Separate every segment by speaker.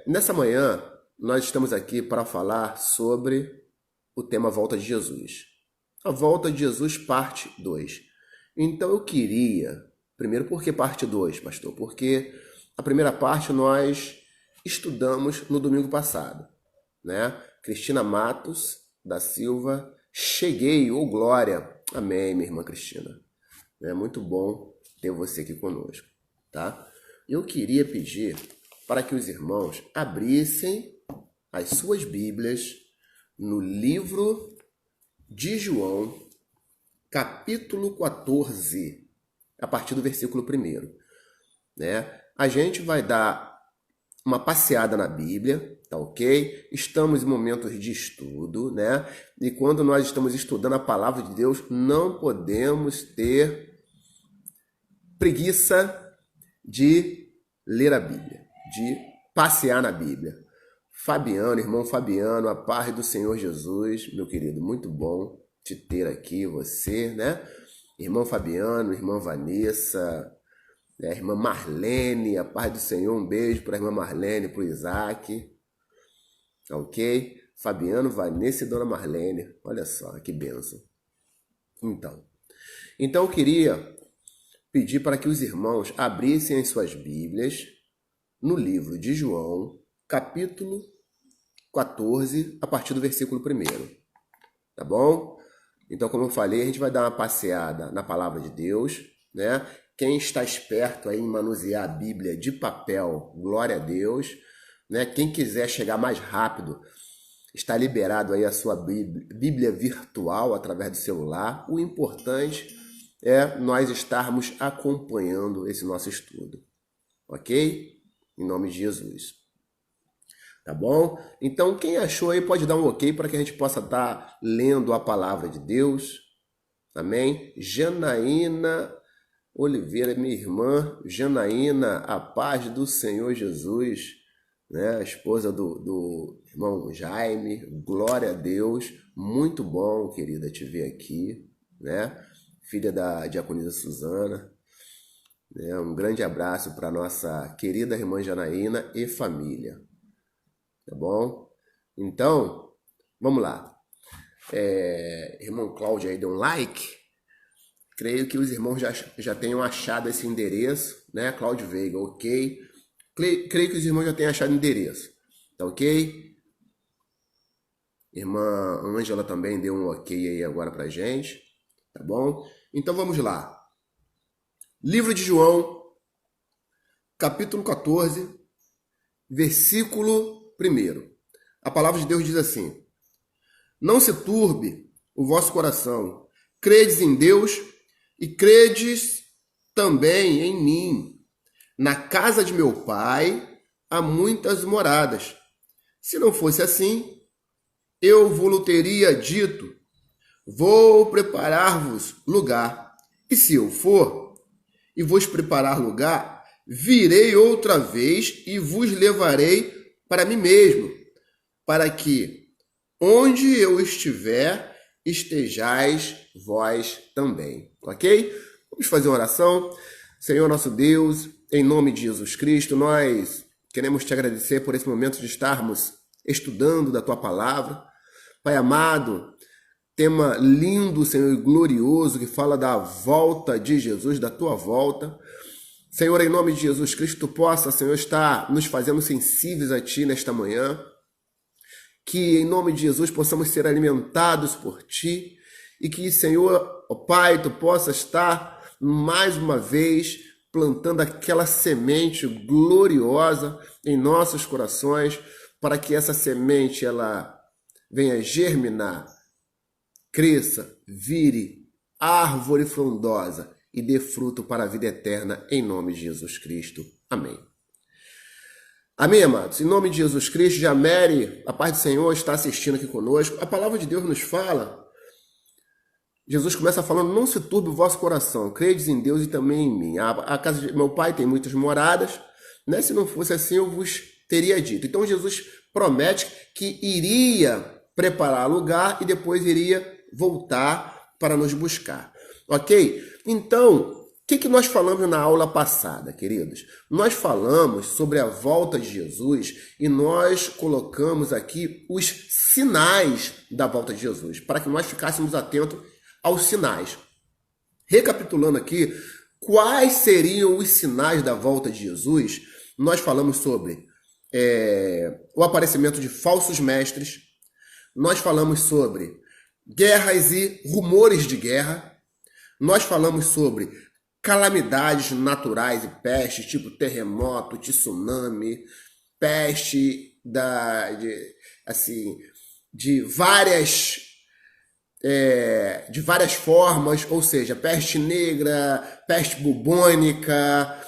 Speaker 1: Nessa manhã, nós estamos aqui para falar sobre o tema Volta de Jesus. A Volta de Jesus, parte 2. Então eu queria, primeiro, por que parte 2, pastor? Porque a primeira parte nós estudamos no domingo passado, né? Cristina Matos da Silva, cheguei, ô glória. Amém, minha irmã Cristina. É muito bom ter você aqui conosco, tá? Eu queria pedir para que os irmãos abrissem as suas Bíblias no livro de João, capítulo 14, a partir do versículo 1, né? A gente vai dar uma passeada na Bíblia, tá ok? Estamos em momentos de estudo, né? E quando nós estamos estudando a palavra de Deus, não podemos ter preguiça de ler a Bíblia, de passear na Bíblia. Fabiano, irmão Fabiano, a paz do Senhor Jesus, meu querido, muito bom te ter aqui, você, né? Irmão Fabiano, irmã Vanessa, né? Irmã Marlene, a paz do Senhor, um beijo para a irmã Marlene, para o Isaac, ok? Fabiano, Vanessa e Dona Marlene, olha só que bênção. Então eu queria pedir para que os irmãos abrissem as suas Bíblias no livro de João, capítulo 14, a partir do versículo 1, tá bom? Então, como eu falei, a gente vai dar uma passeada na palavra de Deus, né? Quem está esperto aí em manusear a Bíblia de papel, glória a Deus, né? Quem quiser chegar mais rápido, está liberado aí a sua Bíblia virtual através do celular. O importante é nós estarmos acompanhando esse nosso estudo, ok? Em nome de Jesus. Tá bom? Então, quem achou aí pode dar um ok para que a gente possa estar lendo a palavra de Deus. Amém? Janaína Oliveira, minha irmã. Janaína, a paz do Senhor Jesus, né? A esposa do irmão Jaime. Glória a Deus. Muito bom, querida, te ver aqui, né? Filha da diaconisa Suzana. Um grande abraço para nossa querida irmã Janaína e família. Tá bom? Então, vamos lá. Irmão Cláudio aí deu um like. Creio que os irmãos já tenham achado esse endereço, né? Cláudio Veiga, ok. Creio que os irmãos já tenham achado o endereço. Tá ok? Irmã Ângela também deu um ok aí agora pra gente. Tá bom? Então vamos lá. Livro de João, capítulo 14, versículo 1. A palavra de Deus diz assim: Não se turbe o vosso coração. Credes em Deus e credes também em mim. Na casa de meu Pai há muitas moradas. Se não fosse assim, eu vos teria dito: Vou preparar-vos lugar. E se eu for e vos preparar lugar, virei outra vez e vos levarei para mim mesmo, para que, onde eu estiver, estejais vós também. Ok? Vamos fazer uma oração. Senhor nosso Deus, em nome de Jesus Cristo, nós queremos te agradecer por esse momento de estarmos estudando da tua palavra. Pai amado, tema lindo, Senhor, e glorioso, que fala da volta de Jesus, da tua volta. Senhor, em nome de Jesus Cristo, tu possa, Senhor, estar nos fazendo sensíveis a ti nesta manhã. Que, em nome de Jesus, possamos ser alimentados por ti. E que, Senhor, ó Pai, tu possa estar, mais uma vez, plantando aquela semente gloriosa em nossos corações, para que essa semente, ela venha germinar, cresça, vire árvore frondosa e dê fruto para a vida eterna, em nome de Jesus Cristo. Amém. Amém, amados? Em nome de Jesus Cristo, Jamere, a paz do Senhor, está assistindo aqui conosco. A palavra de Deus nos fala, Jesus começa falando: não se turbe o vosso coração, credes em Deus e também em mim. A casa de meu Pai tem muitas moradas, né? Se não fosse assim, eu vos teria dito. Então Jesus promete que iria preparar lugar e depois iria voltar para nos buscar. Ok? Então, que nós falamos na aula passada, queridos? Nós falamos sobre a volta de Jesus e nós colocamos aqui os sinais da volta de Jesus, para que nós ficássemos atentos aos sinais. Recapitulando aqui, quais seriam os sinais da volta de Jesus? Nós falamos sobre o aparecimento de falsos mestres, nós falamos sobre guerras e rumores de guerra, nós falamos sobre calamidades naturais e pestes, tipo terremoto, tsunami, peste de várias formas, ou seja, peste negra, peste bubônica,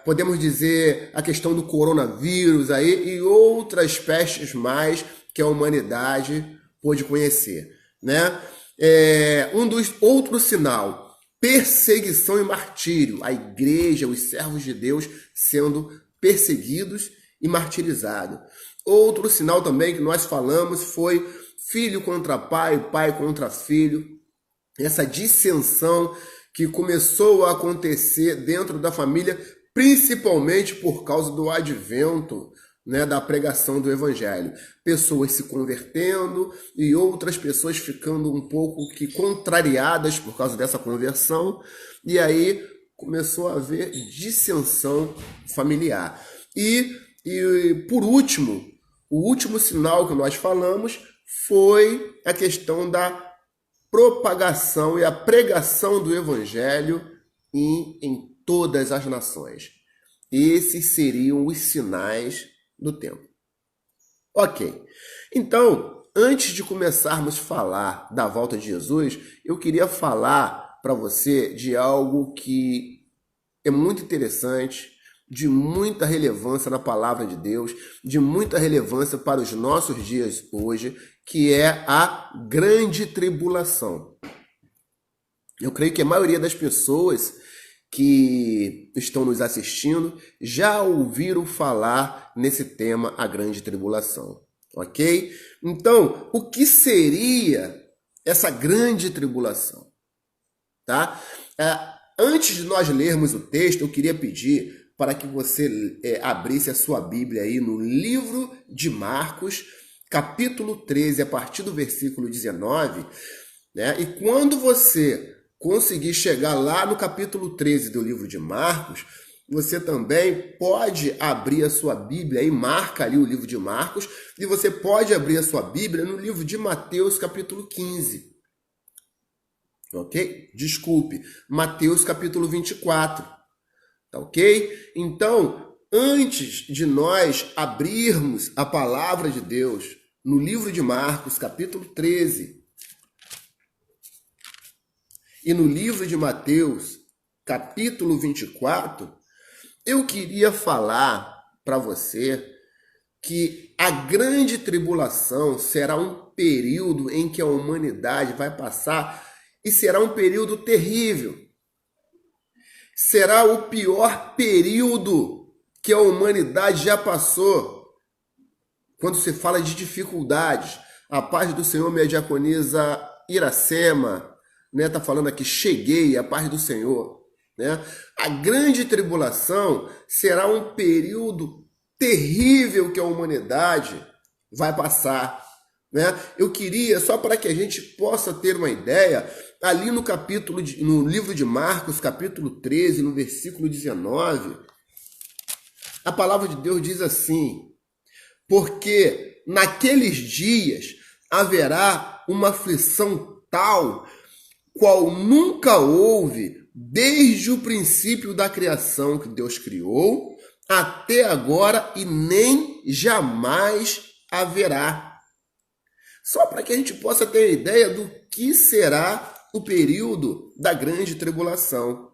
Speaker 1: podemos dizer a questão do coronavírus aí, e outras pestes mais que a humanidade pôde conhecer, né? Outro sinal, perseguição e martírio, a igreja, os servos de Deus sendo perseguidos e martirizados. Outro sinal também que nós falamos foi filho contra pai, pai contra filho, essa dissensão que começou a acontecer dentro da família, principalmente por causa do advento, né, da pregação do evangelho. Pessoas se convertendo e outras pessoas ficando um pouco que contrariadas por causa dessa conversão, e aí começou a haver dissensão familiar. E por último, o último sinal que nós falamos foi a questão da propagação e a pregação do evangelho em todas as nações. Esses seriam os sinais do tempo. Ok, então, antes de começarmos a falar da volta de Jesus, eu queria falar para você de algo que é muito interessante, de muita relevância na palavra de Deus, de muita relevância para os nossos dias hoje, que é a grande tribulação. Eu creio que a maioria das pessoas que estão nos assistindo já ouviram falar nesse tema, a grande tribulação, ok? Então, o que seria essa grande tribulação? Tá? Antes de nós lermos o texto, eu queria pedir para que você abrisse a sua Bíblia aí no livro de Marcos, capítulo 13, a partir do versículo 19, né? E quando você conseguir chegar lá no capítulo 13 do livro de Marcos, você também pode abrir a sua Bíblia e marca ali o livro de Marcos, e você pode abrir a sua Bíblia no livro de Mateus, capítulo 15. Ok? Desculpe, Mateus, capítulo 24. Tá ok? Então, antes de nós abrirmos a palavra de Deus no livro de Marcos, capítulo 13, e no livro de Mateus, capítulo 24, eu queria falar para você que a grande tribulação será um período em que a humanidade vai passar e será um período terrível. Será o pior período que a humanidade já passou. Quando se fala de dificuldades, a paz do Senhor, minha diaconisa Iracema, né, tá falando aqui, cheguei, a paz do Senhor, né? A grande tribulação será um período terrível que a humanidade vai passar, né? Eu queria, só para que a gente possa ter uma ideia, ali no livro de Marcos, capítulo 13, no versículo 19, a palavra de Deus diz assim: porque naqueles dias haverá uma aflição tal qual nunca houve desde o princípio da criação que Deus criou até agora e nem jamais haverá. Só para que a gente possa ter ideia do que será o período da grande tribulação.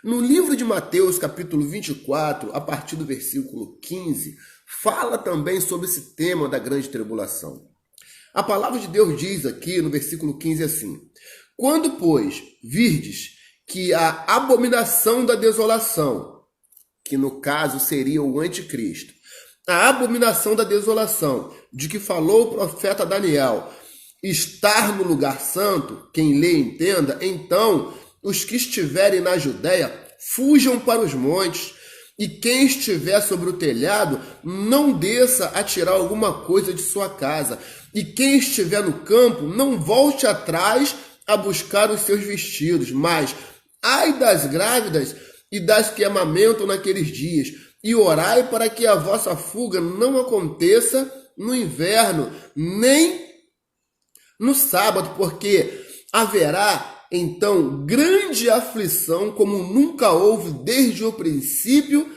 Speaker 1: No livro de Mateus, capítulo 24, a partir do versículo 15, fala também sobre esse tema da grande tribulação. A palavra de Deus diz aqui no versículo 15 assim: quando, pois, virdes que a abominação da desolação, que no caso seria o anticristo, a abominação da desolação, de que falou o profeta Daniel, estar no lugar santo, quem lê entenda, então os que estiverem na Judéia, fujam para os montes, e quem estiver sobre o telhado, não desça a tirar alguma coisa de sua casa, e quem estiver no campo, não volte atrás a buscar os seus vestidos, mas ai das grávidas e das que amamentam naqueles dias, e orai para que a vossa fuga não aconteça no inverno, nem no sábado, porque haverá então grande aflição, como nunca houve desde o princípio,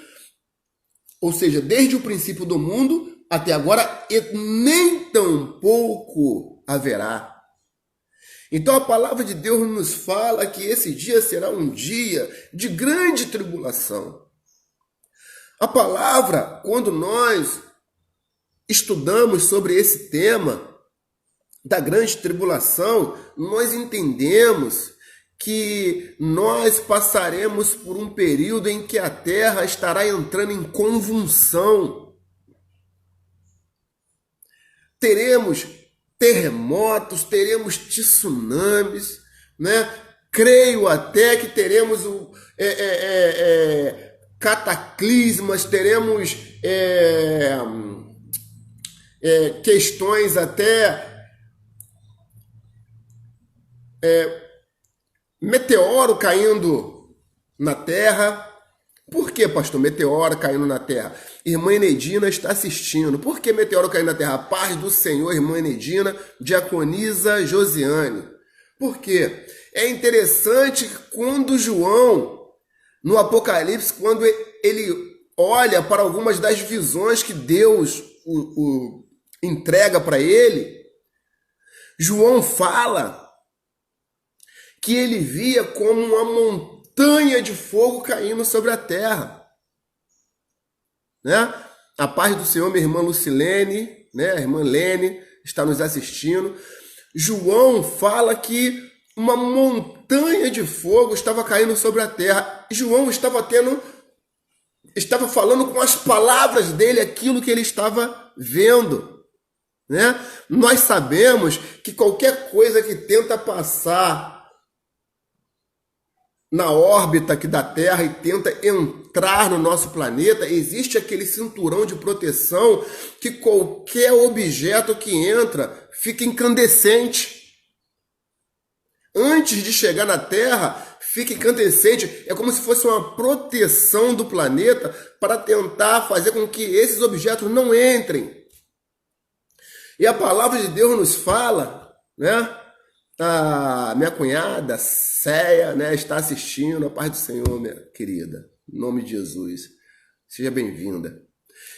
Speaker 1: ou seja, desde o princípio do mundo até agora, e nem tampouco haverá. Então a palavra de Deus nos fala que esse dia será um dia de grande tribulação. A palavra, quando nós estudamos sobre esse tema da grande tribulação, nós entendemos que nós passaremos por um período em que a terra estará entrando em convulsão. Teremos terremotos, teremos tsunamis, né? Creio até que teremos cataclismas, teremos questões até meteoro caindo na Terra. Por que, pastor, meteoro caindo na Terra? Irmã Enedina está assistindo. Por que meteoro caindo na Terra? A paz do Senhor, irmã Enedina, diaconisa Josiane. Por quê? É interessante que quando João, no Apocalipse, quando ele olha para algumas das visões que Deus entrega para ele, João fala que ele via como uma montanha de fogo caindo sobre a terra. Né? A paz do Senhor, minha irmã Lucilene, né? A irmã Lene está nos assistindo. João fala que uma montanha de fogo estava caindo sobre a terra. João estava falando com as palavras dele aquilo que ele estava vendo. Né? Nós sabemos que qualquer coisa que tenta passar na órbita aqui da Terra e tenta entrar no nosso planeta, existe aquele cinturão de proteção que qualquer objeto que entra fica incandescente. Antes de chegar na Terra, fica incandescente. É como se fosse uma proteção do planeta para tentar fazer com que esses objetos não entrem. E a palavra de Deus nos fala, né? A minha cunhada, Céia, né, está assistindo. A paz do Senhor, minha querida. Em nome de Jesus. Seja bem-vinda.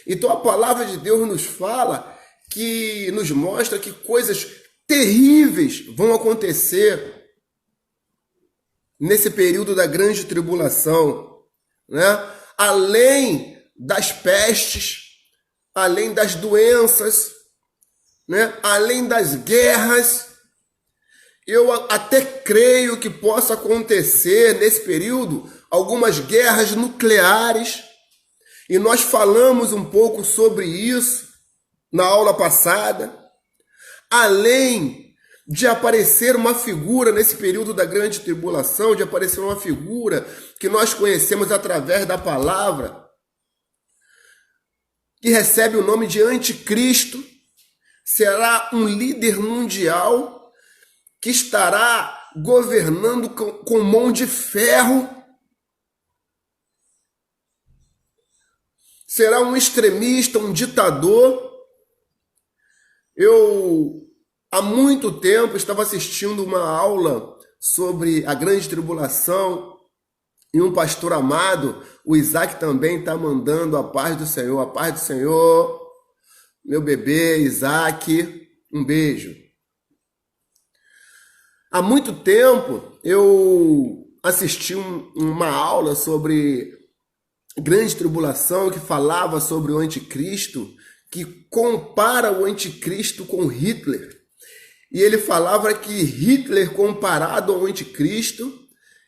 Speaker 1: Então a palavra de Deus nos fala, que nos mostra que coisas terríveis vão acontecer nesse período da grande tribulação, né? Além das pestes, além das doenças, né? Além das guerras. Eu até creio que possa acontecer nesse período algumas guerras nucleares, e nós falamos um pouco sobre isso na aula passada. Além de aparecer uma figura nesse período da grande tribulação, de aparecer uma figura que nós conhecemos através da palavra, que recebe o nome de Anticristo, será um líder mundial que estará governando com mão de ferro. Será um extremista, um ditador. Eu, há muito tempo, estava assistindo uma aula sobre a grande tribulação, e um pastor amado, o Isaac, também está mandando a paz do Senhor. A paz do Senhor, meu bebê Isaac, um beijo. Há muito tempo eu assisti uma aula sobre grande tribulação, que falava sobre o anticristo, que compara o anticristo com Hitler. E ele falava que Hitler, comparado ao anticristo,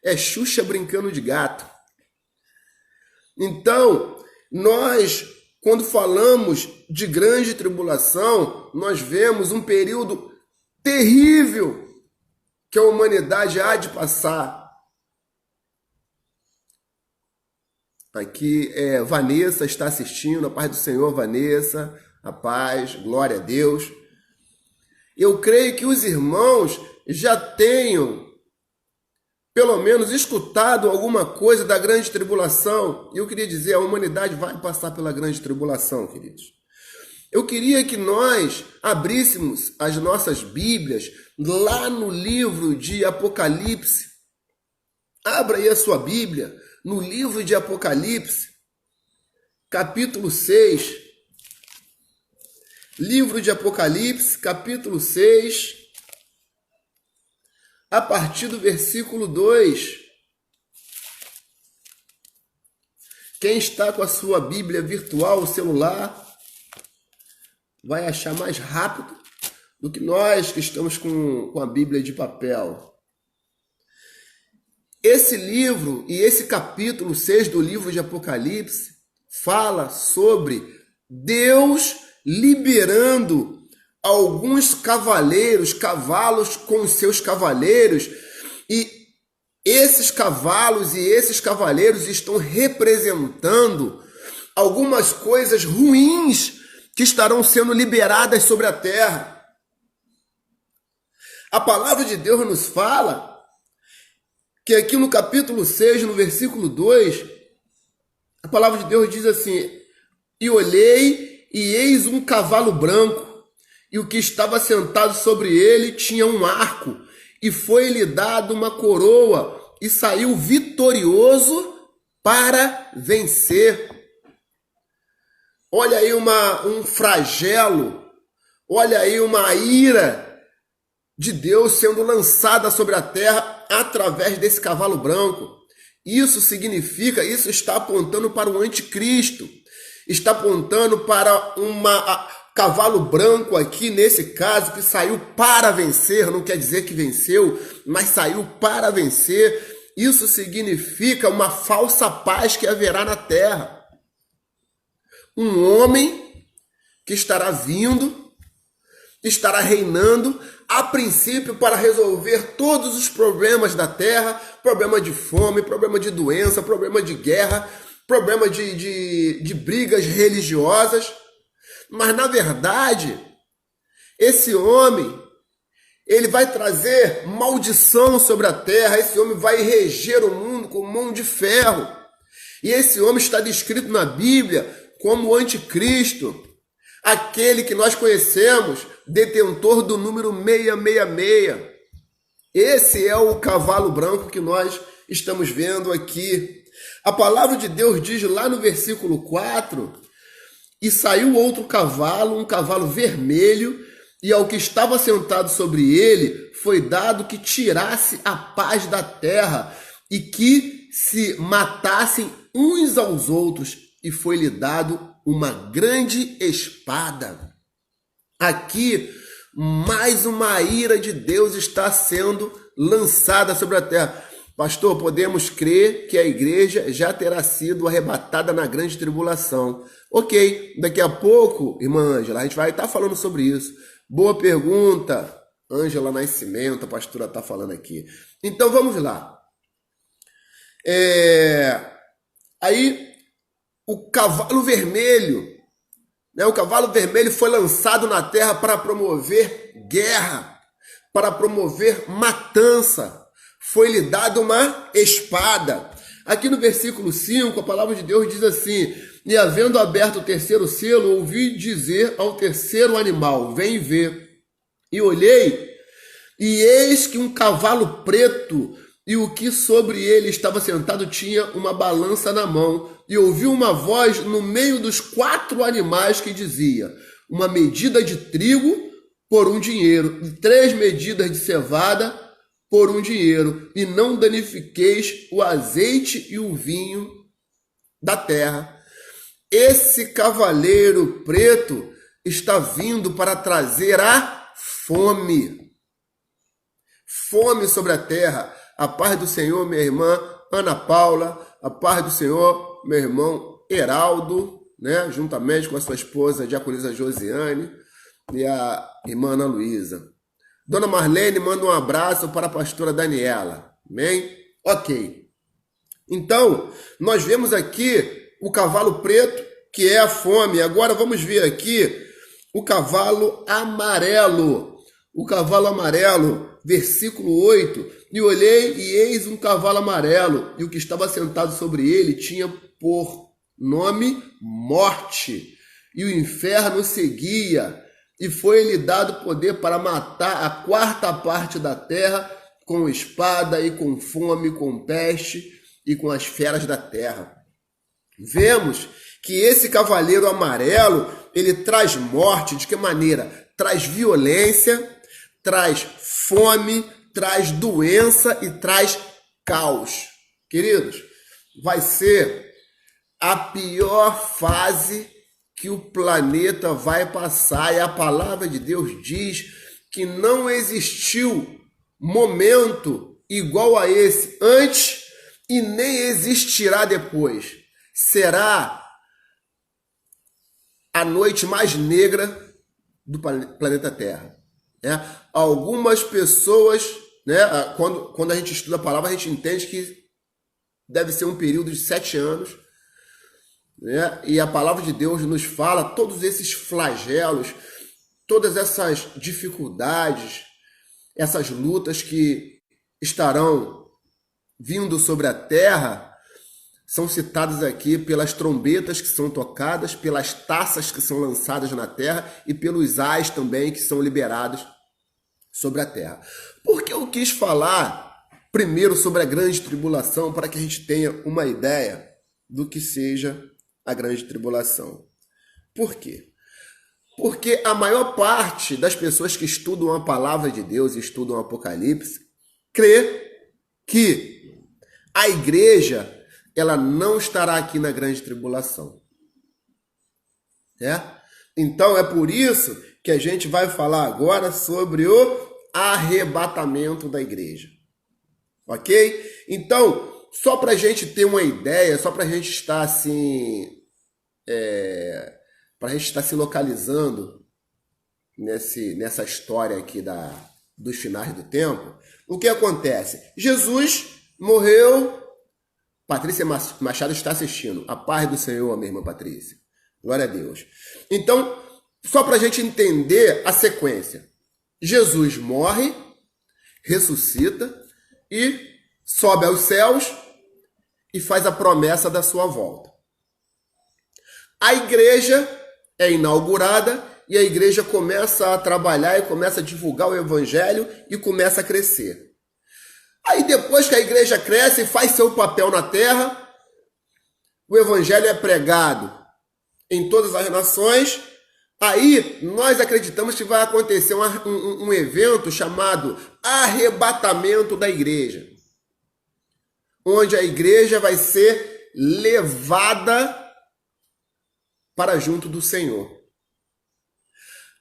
Speaker 1: é Xuxa brincando de gato. Então, nós, quando falamos de grande tribulação, nós vemos um período terrível que a humanidade há de passar. Aqui Vanessa está assistindo, a paz do Senhor, Vanessa, a paz, glória a Deus. Eu creio que os irmãos já tenham, pelo menos, escutado alguma coisa da grande tribulação. E eu queria dizer, a humanidade vai passar pela grande tribulação, queridos. Eu queria que nós abríssemos as nossas Bíblias lá no livro de Apocalipse. Abra aí a sua Bíblia no livro de Apocalipse, capítulo 6. Livro de Apocalipse, capítulo 6, a partir do versículo 2. Quem está com a sua Bíblia virtual, o celular, vai achar mais rápido do que nós que estamos com a Bíblia de papel. Esse livro e esse capítulo 6 do livro de Apocalipse fala sobre Deus liberando alguns cavalos com os seus cavaleiros, e esses cavalos e esses cavaleiros estão representando algumas coisas ruins que estarão sendo liberadas sobre a terra. A palavra de Deus nos fala que aqui no capítulo 6, no versículo 2, a palavra de Deus diz assim: e olhei, e eis um cavalo branco, e o que estava sentado sobre ele tinha um arco, e foi-lhe dado uma coroa, e saiu vitorioso para vencer. Olha aí um flagelo, olha aí uma ira de Deus sendo lançada sobre a terra através desse cavalo branco. Isso significa, isso está apontando para o anticristo, está apontando para cavalo branco aqui, nesse caso, que saiu para vencer, não quer dizer que venceu, mas saiu para vencer. Isso significa uma falsa paz que haverá na terra. Um homem que estará vindo, estará reinando, a princípio para resolver todos os problemas da terra, problema de fome, problema de doença, problema de guerra, problema de brigas religiosas. Mas, na verdade, esse homem, ele vai trazer maldição sobre a terra, esse homem vai reger o mundo com mão de ferro. E esse homem está descrito na Bíblia como o anticristo, aquele que nós conhecemos, detentor do número 666. Esse é o cavalo branco que nós estamos vendo aqui. A palavra de Deus diz lá no versículo 4, e saiu outro cavalo, um cavalo vermelho, e ao que estava sentado sobre ele foi dado que tirasse a paz da terra e que se matassem uns aos outros, e foi-lhe dado uma grande espada. Aqui, mais uma ira de Deus está sendo lançada sobre a terra. Pastor, podemos crer que a igreja já terá sido arrebatada na grande tribulação. Ok, daqui a pouco, irmã Ângela, a gente vai estar falando sobre isso. Boa pergunta, Ângela Nascimento, a pastora está falando aqui. Então vamos lá. Aí, o cavalo vermelho, o cavalo vermelho foi lançado na terra para promover guerra, para promover matança. Foi-lhe dada uma espada. Aqui no versículo 5, a palavra de Deus diz assim: e havendo aberto o terceiro selo, ouvi dizer ao terceiro animal: vem ver. E olhei, e eis que um cavalo preto, e o que sobre ele estava sentado tinha uma balança na mão. E ouvi uma voz no meio dos 4 animais que dizia: uma medida de trigo por um dinheiro, e 3 medidas de cevada por um dinheiro, e não danifiqueis o azeite e o vinho da terra. Esse cavaleiro preto está vindo para trazer a fome. Fome sobre a terra. A paz do Senhor, minha irmã Ana Paula, a paz do Senhor, meu irmão Heraldo, juntamente com a sua esposa, a diaconisa Josiane, e a irmã Ana Luísa. Dona Marlene manda um abraço para a pastora Daniela. Amém? Ok. Então, nós vemos aqui o cavalo preto, que é a fome. Agora vamos ver aqui o cavalo amarelo. O cavalo amarelo, versículo 8. E olhei, e eis um cavalo amarelo, e o que estava sentado sobre ele tinha por nome Morte, e o inferno seguia, e foi-lhe dado poder para matar a quarta parte da terra com espada e com fome, com peste e com as feras da terra. Vemos que esse cavaleiro amarelo, ele traz morte. De que maneira? Traz violência, traz fome, traz doença e traz caos. Queridos, vai ser a pior fase que o planeta vai passar. E a palavra de Deus diz que não existiu momento igual a esse antes e nem existirá depois. Será a noite mais negra do planeta Terra. Algumas pessoas, quando a gente estuda a palavra, a gente entende que deve ser um período de 7 anos. E a palavra de Deus nos fala todos esses flagelos, todas essas dificuldades, essas lutas que estarão vindo sobre a terra, são citadas aqui pelas trombetas que são tocadas, pelas taças que são lançadas na terra e pelos ais também que são liberados sobre a terra. Porque eu quis falar primeiro sobre a grande tribulação, para que a gente tenha uma ideia do que seja a grande tribulação. Por quê? Porque a maior parte das pessoas que estudam a palavra de Deus e estudam o Apocalipse crê que a igreja ela não estará aqui na grande tribulação. Então é por isso que a gente vai falar agora sobre o arrebatamento da igreja. Ok? Então, só para a gente ter uma ideia, só para a gente estar assim, para a gente estar se localizando nessa história aqui dos finais do tempo, o que acontece? Jesus morreu. Patrícia Machado está assistindo. A paz do Senhor, minha irmã Patrícia. Glória a Deus. Então, só para a gente entender a sequência. Jesus morre, ressuscita e sobe aos céus e faz a promessa da sua volta. A igreja é inaugurada e a igreja começa a trabalhar e começa a divulgar o evangelho e começa a crescer. Aí depois que a igreja cresce e faz seu papel na terra, o evangelho é pregado em todas as nações. Aí nós acreditamos que vai acontecer um evento chamado arrebatamento da igreja, onde a igreja vai ser levada para junto do Senhor.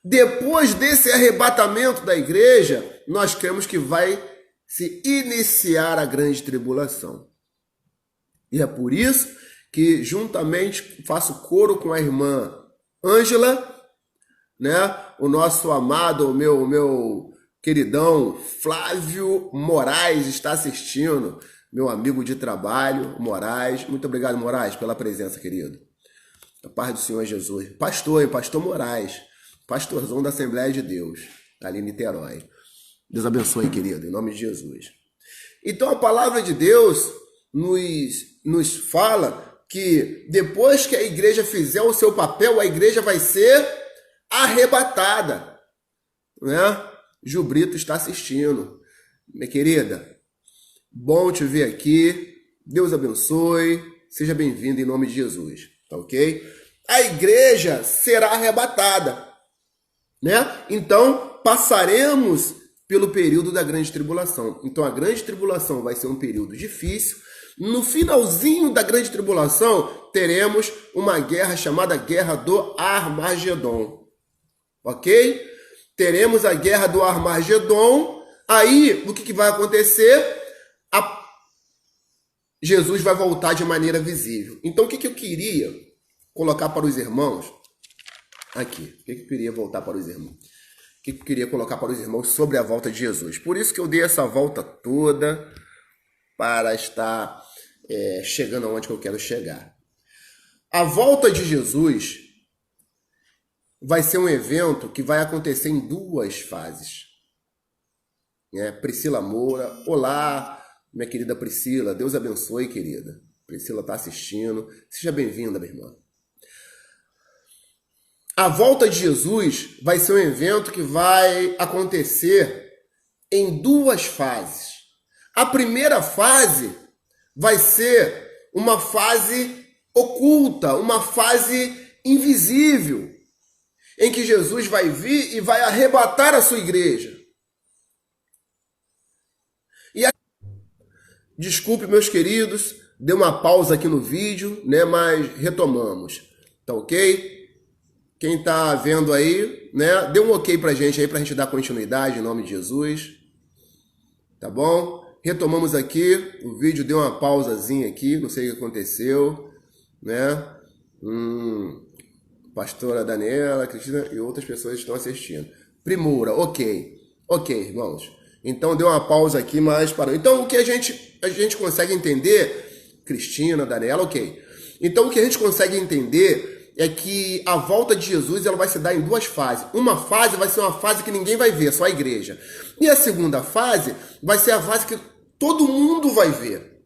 Speaker 1: Depois desse arrebatamento da igreja, nós cremos que vai se iniciar a grande tribulação. E é por isso que juntamente faço coro com a irmã Ângela, o nosso amado, o meu queridão Flávio Moraes está assistindo, meu amigo de trabalho, Moraes. Muito obrigado, Moraes, pela presença, querido. A paz do Senhor Jesus. Pastor Moraes, pastorzão da Assembleia de Deus, ali em Niterói. Deus abençoe, querido, em nome de Jesus. Então a palavra de Deus nos fala que depois que a igreja fizer o seu papel, a igreja vai ser arrebatada. Gil Brito está assistindo. Minha querida, bom te ver aqui. Deus abençoe. Seja bem-vindo em nome de Jesus. Tá ok? A igreja será arrebatada. Então, passaremos pelo período da grande tribulação. Então a grande tribulação vai ser um período difícil. No finalzinho da grande tribulação, teremos uma guerra chamada Guerra do Armagedon. Ok? Teremos a Guerra do Armagedon. Aí, o que vai acontecer? Jesus vai voltar de maneira visível. Então, o que eu queria colocar para os irmãos? Aqui. O que eu queria voltar para os irmãos? Que eu queria colocar para os irmãos sobre a volta de Jesus. Por isso que eu dei essa volta toda para estar chegando aonde que eu quero chegar. A volta de Jesus vai ser um evento que vai acontecer em duas fases. Priscila Moura, olá, minha querida Priscila, Deus abençoe, querida. Priscila está assistindo, seja bem-vinda, minha irmã. A volta de Jesus vai ser um evento que vai acontecer em duas fases. A primeira fase vai ser uma fase oculta, uma fase invisível, em que Jesus vai vir e vai arrebatar a sua igreja. Desculpe, meus queridos, deu uma pausa aqui no vídeo, né? Mas retomamos, tá ok? Quem tá vendo aí, né? Dê um ok pra gente aí, pra gente dar continuidade em nome de Jesus, tá bom? Retomamos aqui, o vídeo deu uma pausazinha aqui, não sei o que aconteceu, né? Pastora Daniela, Cristina e outras pessoas estão assistindo. Primura, ok, irmãos. Então deu uma pausa aqui, mas parou. Então o que a gente consegue entender, Cristina, Daniela, ok. Então o que a gente consegue entender é que a volta de Jesus ela vai se dar em duas fases. Uma fase vai ser uma fase que ninguém vai ver, só a igreja. E a segunda fase vai ser a fase que todo mundo vai ver,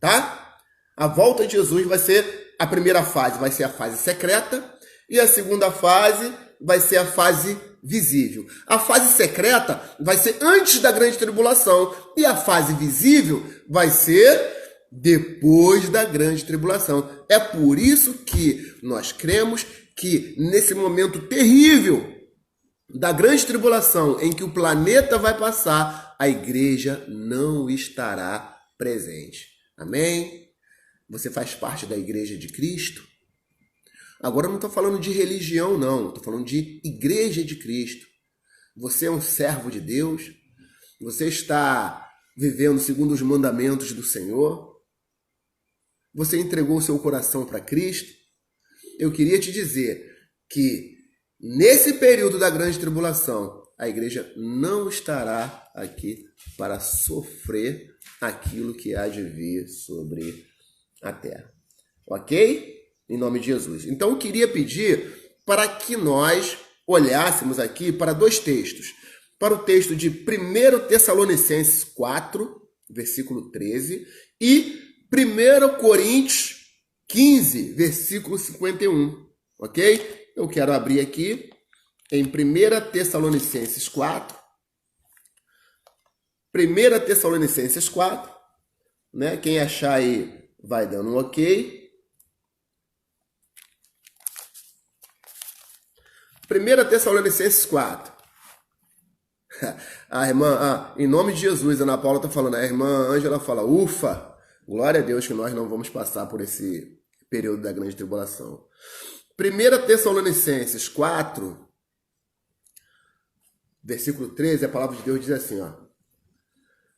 Speaker 1: tá? A volta de Jesus vai ser a primeira fase, vai ser a fase secreta, e a segunda fase vai ser a fase visível. A fase secreta vai ser antes da grande tribulação, e a fase visível vai ser depois da grande tribulação. É por isso que nós cremos que nesse momento terrível da grande tribulação, em que o planeta vai passar, a igreja não estará presente. Amém? Você faz parte da igreja de Cristo? Agora eu não estou falando de religião, não. Estou falando de igreja de Cristo. Você é um servo de Deus? Você está vivendo segundo os mandamentos do Senhor? Você entregou o seu coração para Cristo? Eu queria te dizer que nesse período da grande tribulação, a igreja não estará aqui para sofrer aquilo que há de vir sobre a terra. Ok? Em nome de Jesus. Então eu queria pedir para que nós olhássemos aqui para dois textos. Para o texto de 1 Tessalonicenses 4, versículo 13, e 1 Coríntios 15, versículo 51. Ok? Eu quero abrir aqui em 1 Tessalonicenses 4. 1 Tessalonicenses 4, né? Quem achar aí vai dando um ok. 1 Tessalonicenses 4. A irmã, em nome de Jesus, a Ana Paula está falando, a irmã Ângela fala, ufa, glória a Deus que nós não vamos passar por esse período da grande tribulação. 1 Tessalonicenses 4, versículo 13, a palavra de Deus diz assim, ó.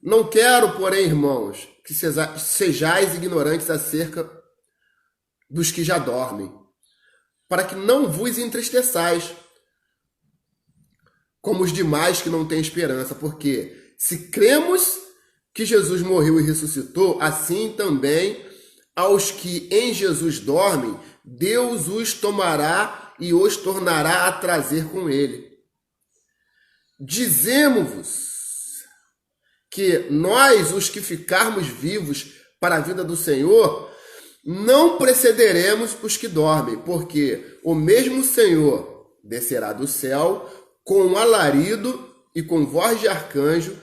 Speaker 1: Não quero, porém, irmãos, que sejais ignorantes acerca dos que já dormem, para que não vos entristeçais, como os demais que não têm esperança, porque se cremos que Jesus morreu e ressuscitou, assim também aos que em Jesus dormem, Deus os tomará e os tornará a trazer com ele. Dizemo-vos que nós, os que ficarmos vivos para a vida do Senhor, não precederemos os que dormem, porque o mesmo Senhor descerá do céu com alarido e com voz de arcanjo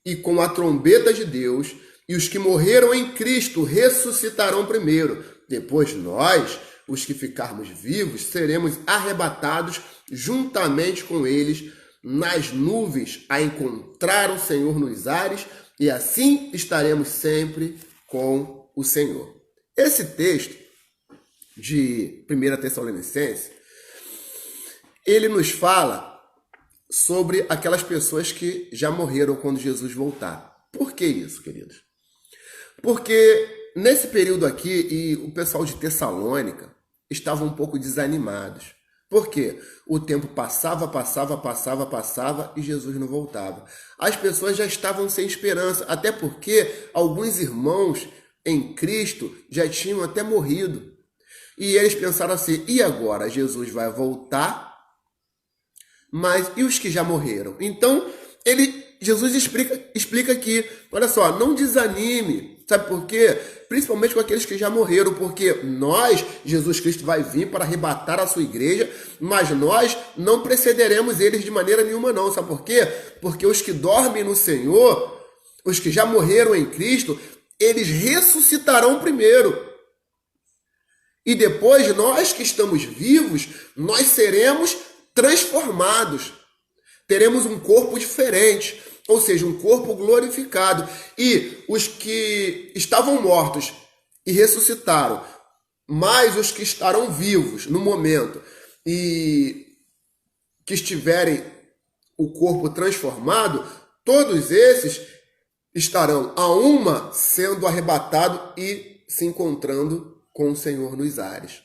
Speaker 1: e com a trombeta de Deus, e os que morreram em Cristo ressuscitarão primeiro. Depois nós, os que ficarmos vivos, seremos arrebatados juntamente com eles nas nuvens a encontrar o Senhor nos ares, e assim estaremos sempre com o Senhor. Esse texto de 1 Tessalonicenses, ele nos fala sobre aquelas pessoas que já morreram quando Jesus voltar. Por que isso, queridos? Porque nesse período aqui, e o pessoal de Tessalônica estava um pouco desanimados. Por quê? O tempo passava e Jesus não voltava. As pessoas já estavam sem esperança, até porque alguns irmãos em Cristo já tinham até morrido. E eles pensaram assim, e agora? Jesus vai voltar, mas e os que já morreram? Então, Jesus explica aqui, olha só, não desanime, sabe por quê? Principalmente com aqueles que já morreram, porque Jesus Cristo vai vir para arrebatar a sua igreja, mas nós não precederemos eles de maneira nenhuma não, sabe por quê? Porque os que dormem no Senhor, os que já morreram em Cristo, eles ressuscitarão primeiro. E depois, nós que estamos vivos, nós seremos transformados. Teremos um corpo diferente, ou seja, um corpo glorificado. E os que estavam mortos e ressuscitaram, mais os que estarão vivos no momento e que estiverem o corpo transformado, todos esses estarão a uma sendo arrebatado e se encontrando com o Senhor nos ares.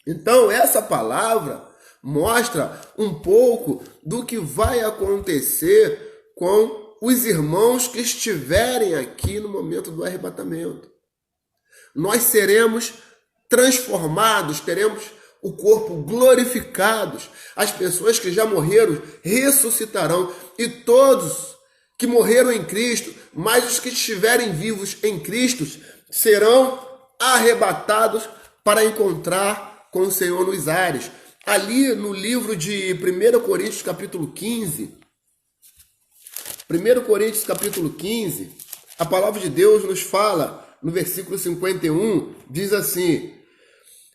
Speaker 1: Então, essa palavra mostra um pouco do que vai acontecer com os irmãos que estiverem aqui no momento do arrebatamento. Nós seremos transformados, teremos o corpo glorificados. As pessoas que já morreram ressuscitarão e todos que morreram em Cristo, mas os que estiverem vivos em Cristo, serão arrebatados para encontrar com o Senhor nos ares. Ali no livro de 1 Coríntios capítulo 15, 1 Coríntios capítulo 15, a palavra de Deus nos fala, no versículo 51, diz assim: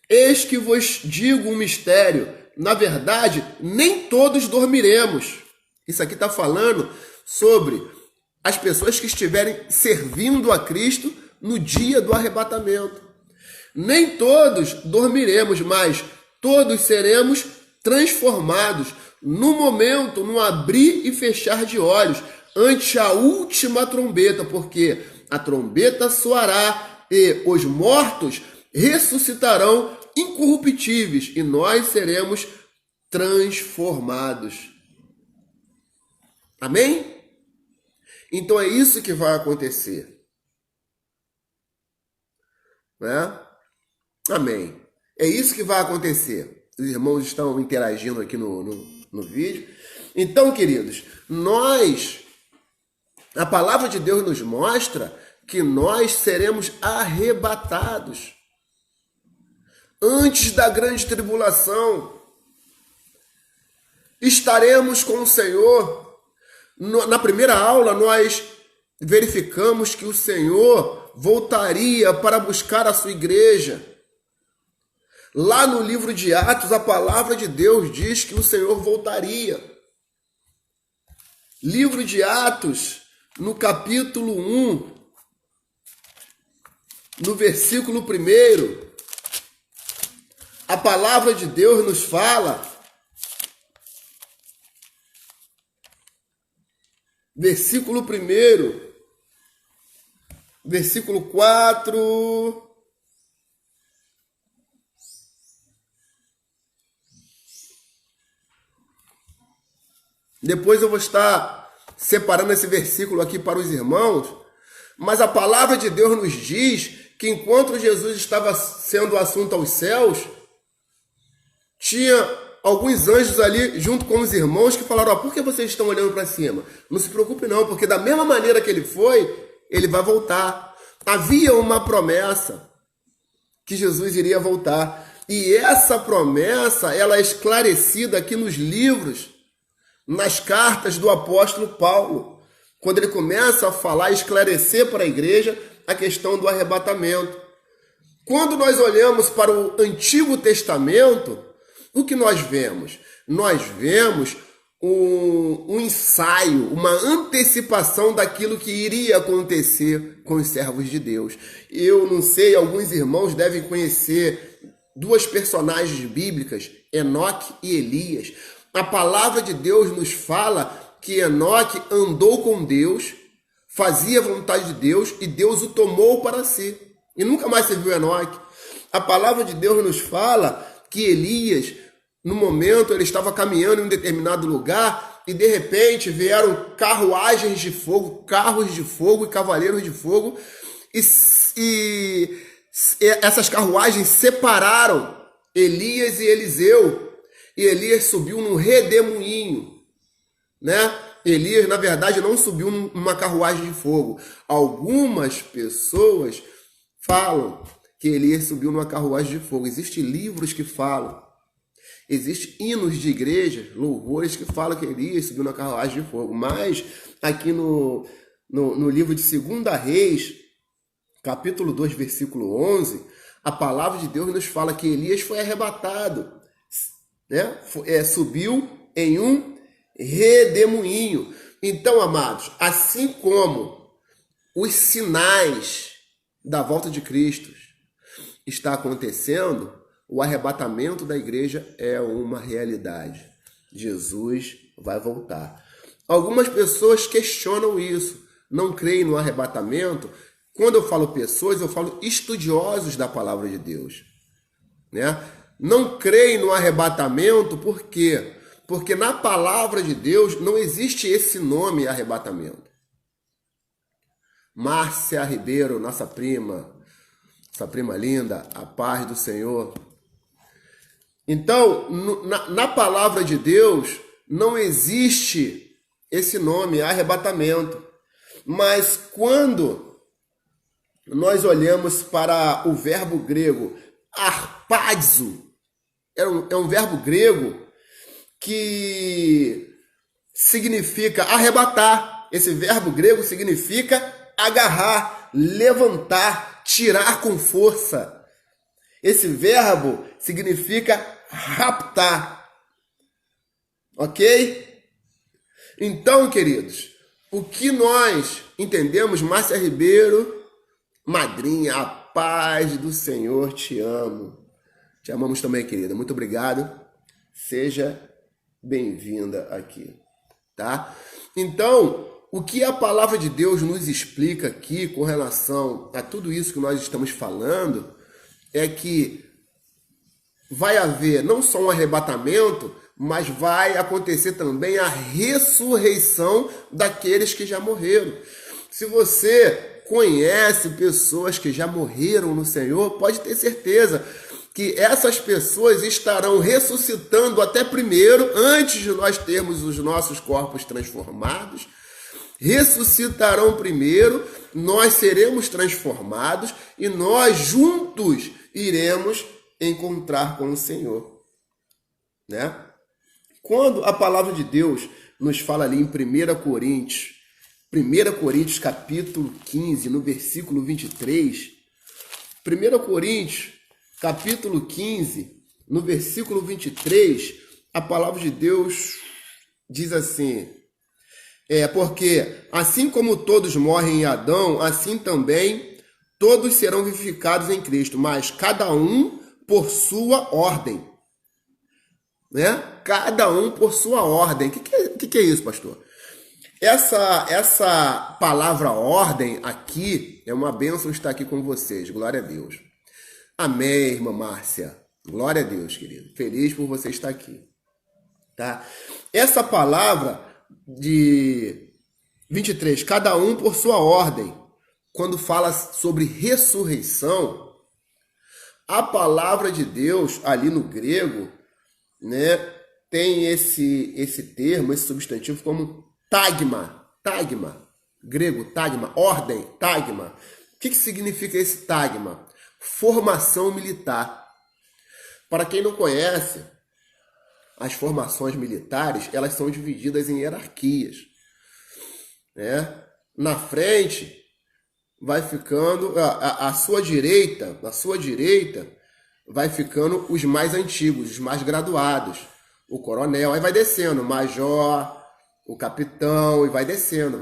Speaker 1: eis que vos digo um mistério, na verdade, nem todos dormiremos. Isso aqui está falando sobre as pessoas que estiverem servindo a Cristo no dia do arrebatamento. Nem todos dormiremos, mas todos seremos transformados no momento, no abrir e fechar de olhos, ante a última trombeta, porque a trombeta soará e os mortos ressuscitarão incorruptíveis e nós seremos transformados. Amém? Então é isso que vai acontecer. Né? Amém. É isso que vai acontecer. Os irmãos estão interagindo aqui no vídeo. Então, queridos, a palavra de Deus nos mostra que nós seremos arrebatados antes da grande tribulação. Estaremos com o Senhor. Na primeira aula, nós verificamos que o Senhor voltaria para buscar a sua igreja. Lá no livro de Atos, a palavra de Deus diz que o Senhor voltaria. Livro de Atos, no capítulo 1, no versículo 1, a palavra de Deus nos fala, versículo 1, versículo 4... Depois eu vou estar separando esse versículo aqui para os irmãos, mas a palavra de Deus nos diz que enquanto Jesus estava sendo assunto aos céus, tinha alguns anjos ali junto com os irmãos que falaram: por que vocês estão olhando para cima? Não se preocupe não, porque da mesma maneira que ele foi, ele vai voltar. Havia uma promessa que Jesus iria voltar. E essa promessa, ela é esclarecida aqui nos livros, nas cartas do apóstolo Paulo, quando ele começa a falar e esclarecer para a igreja a questão do arrebatamento. Quando nós olhamos para o Antigo Testamento, o que nós vemos? Nós vemos um ensaio, uma antecipação daquilo que iria acontecer com os servos de Deus. Eu não sei, alguns irmãos devem conhecer duas personagens bíblicas, Enoque e Elias. A palavra de Deus nos fala que Enoque andou com Deus, fazia a vontade de Deus e Deus o tomou para si. E nunca mais se viu Enoque. A palavra de Deus nos fala que Elias, no momento, ele estava caminhando em um determinado lugar e de repente vieram carruagens de fogo, carros de fogo e cavaleiros de fogo e essas carruagens separaram Elias e Eliseu, e Elias subiu num redemoinho, né? Elias, na verdade, não subiu numa carruagem de fogo. Algumas pessoas falam que Elias subiu numa carruagem de fogo. Existem livros que falam. Existem hinos de igreja, louvores que falam que Elias subiu numa carruagem de fogo. Mas aqui no livro de 2 Reis, capítulo 2, versículo 11, a palavra de Deus nos fala que Elias foi arrebatado, né? Subiu em um redemoinho. Então, amados, assim como os sinais da volta de Cristo está acontecendo, o arrebatamento da igreja é uma realidade. Jesus vai voltar. Algumas pessoas questionam isso, não creem no arrebatamento. Quando eu falo pessoas, eu falo estudiosos da palavra de Deus, né? Não creem no arrebatamento, por quê? Porque na palavra de Deus não existe esse nome arrebatamento. Márcia Ribeiro, nossa prima linda, a paz do Senhor. Então, na palavra de Deus não existe esse nome arrebatamento. Mas quando nós olhamos para o verbo grego harpazo, é um verbo grego que significa arrebatar. Esse verbo grego significa agarrar, levantar, tirar com força. Esse verbo significa raptar. Ok? Então, queridos, o que nós entendemos, Márcia Ribeiro, madrinha, a paz do Senhor, te amo. Te amamos também, querida. Muito obrigado. Seja bem-vinda aqui, tá? Então, o que a palavra de Deus nos explica aqui com relação a tudo isso que nós estamos falando é que vai haver não só um arrebatamento, mas vai acontecer também a ressurreição daqueles que já morreram. Se você conhece pessoas que já morreram no Senhor, pode ter certeza que essas pessoas estarão ressuscitando até primeiro, antes de nós termos os nossos corpos transformados. Ressuscitarão primeiro, nós seremos transformados e nós juntos iremos encontrar com o Senhor, né? Quando a palavra de Deus nos fala ali em 1 Coríntios capítulo 15, no versículo 23, 1 Coríntios capítulo 15, no versículo 23, a palavra de Deus diz assim: porque assim como todos morrem em Adão, assim também todos serão vivificados em Cristo, mas cada um por sua ordem, né? Cada um por sua ordem. O que é isso, pastor? Essa palavra ordem aqui é uma bênção estar aqui com vocês. Glória a Deus. Amém, irmã Márcia. Glória a Deus, querido. Feliz por você estar aqui, tá? Essa palavra de 23, cada um por sua ordem, quando fala sobre ressurreição, a palavra de Deus ali no grego, né, tem esse termo, esse substantivo como tagma, grego tagma, ordem, tagma. O que significa esse tagma? Formação militar. Para quem não conhece, as formações militares, elas são divididas em hierarquias, né? Na frente vai ficando a sua direita, vai ficando os mais antigos, os mais graduados, o coronel, aí vai descendo, o major, o capitão, e vai descendo.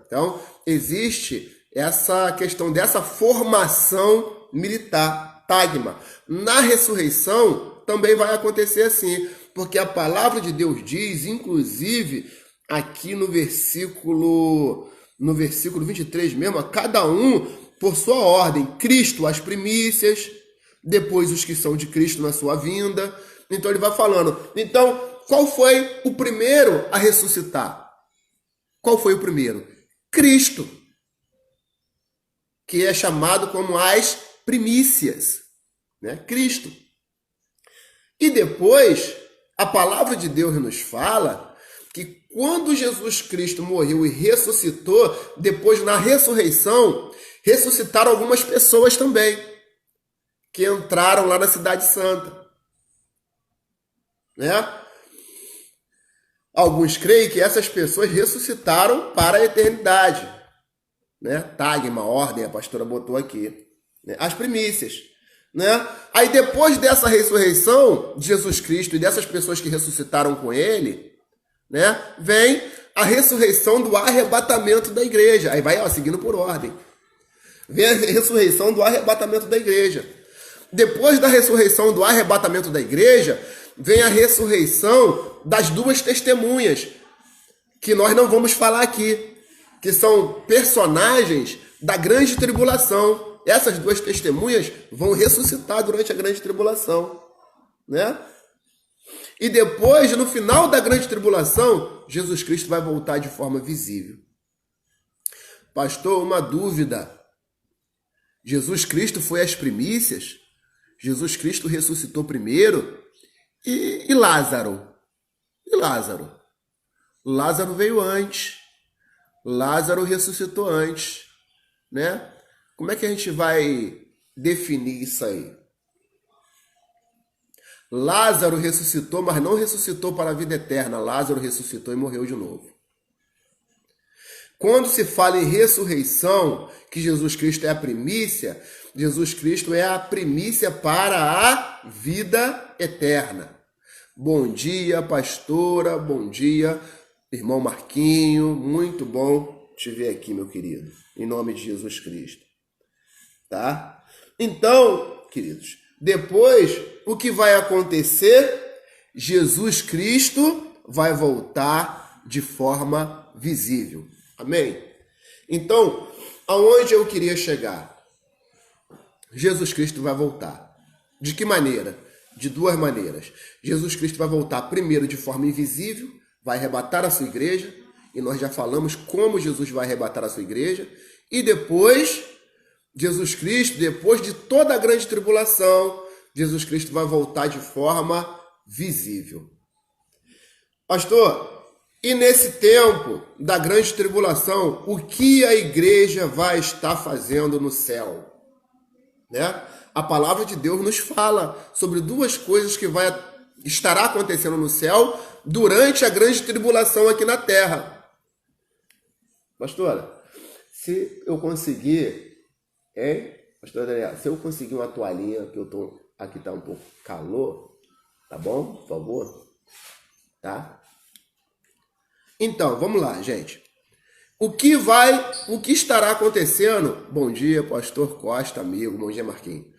Speaker 1: Então, existe essa questão dessa formação militar, tagma. Na ressurreição também vai acontecer assim, porque a palavra de Deus diz, inclusive aqui no versículo 23 mesmo, cada um por sua ordem. Cristo as primícias, depois os que são de Cristo na sua vinda. Então ele vai falando. Então, qual foi o primeiro a ressuscitar? Qual foi o primeiro? Cristo. que é chamado como as primícias, né? Cristo. E depois, a palavra de Deus nos fala que quando Jesus Cristo morreu e ressuscitou, depois na ressurreição, ressuscitaram algumas pessoas também, que entraram lá na Cidade Santa, né? Alguns creem que essas pessoas ressuscitaram para a eternidade, né? Tag, uma ordem, a pastora botou aqui, né? As primícias, né? Aí depois dessa ressurreição de Jesus Cristo e dessas pessoas que ressuscitaram com ele, né? Vem a ressurreição do arrebatamento da igreja. Aí vai, ó, seguindo por ordem. Vem a ressurreição do arrebatamento da igreja. Depois da ressurreição do arrebatamento da igreja, vem a ressurreição das duas testemunhas, que nós não vamos falar aqui, que são personagens da grande tribulação. Essas duas testemunhas vão ressuscitar durante a grande tribulação, né? E depois, no final da grande tribulação, Jesus Cristo vai voltar de forma visível. Pastor, uma dúvida. Jesus Cristo foi as primícias? Jesus Cristo ressuscitou primeiro? E Lázaro? E Lázaro? Lázaro veio antes. Lázaro ressuscitou antes, né? Como é que a gente vai definir isso aí? Lázaro ressuscitou, mas não ressuscitou para a vida eterna. Lázaro ressuscitou e morreu de novo. Quando se fala em ressurreição, que Jesus Cristo é a primícia, Jesus Cristo é a primícia para a vida eterna. Bom dia, pastora, bom dia, irmão Marquinho, muito bom te ver aqui, meu querido, em nome de Jesus Cristo. Tá? Então, queridos, depois, o que vai acontecer? Jesus Cristo vai voltar de forma visível. Amém? Então, aonde eu queria chegar? Jesus Cristo vai voltar. De que maneira? De duas maneiras. Jesus Cristo vai voltar primeiro de forma invisível, vai arrebatar a sua igreja, e nós já falamos como Jesus vai arrebatar a sua igreja, e depois, Jesus Cristo, depois de toda a grande tribulação, Jesus Cristo vai voltar de forma visível. Pastor, e nesse tempo da grande tribulação, o que a igreja vai estar fazendo no céu? Né? A palavra de Deus nos fala sobre duas coisas que estará acontecendo no céu durante a grande tribulação aqui na terra. Pastora, se eu conseguir, Pastora Daniela, se eu conseguir uma toalhinha, que aqui tá um pouco calor, tá bom? Por favor. Tá? Então, vamos lá, gente. O que estará acontecendo? Bom dia, pastor Costa, amigo. Bom dia, Marquinhos.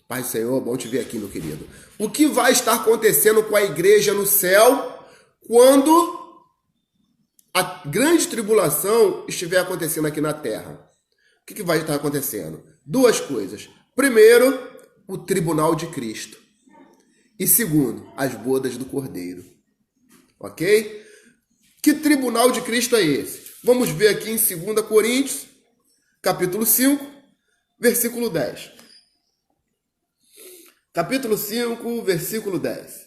Speaker 1: Pai do Senhor, bom te ver aqui, meu querido. O que vai estar acontecendo com a igreja no céu quando a grande tribulação estiver acontecendo aqui na terra? O que vai estar acontecendo? Duas coisas. Primeiro, o tribunal de Cristo. E segundo, as bodas do Cordeiro. Ok? Que tribunal de Cristo é esse? Vamos ver aqui em 2 Coríntios, capítulo 5, versículo 10. Capítulo 5, versículo 10.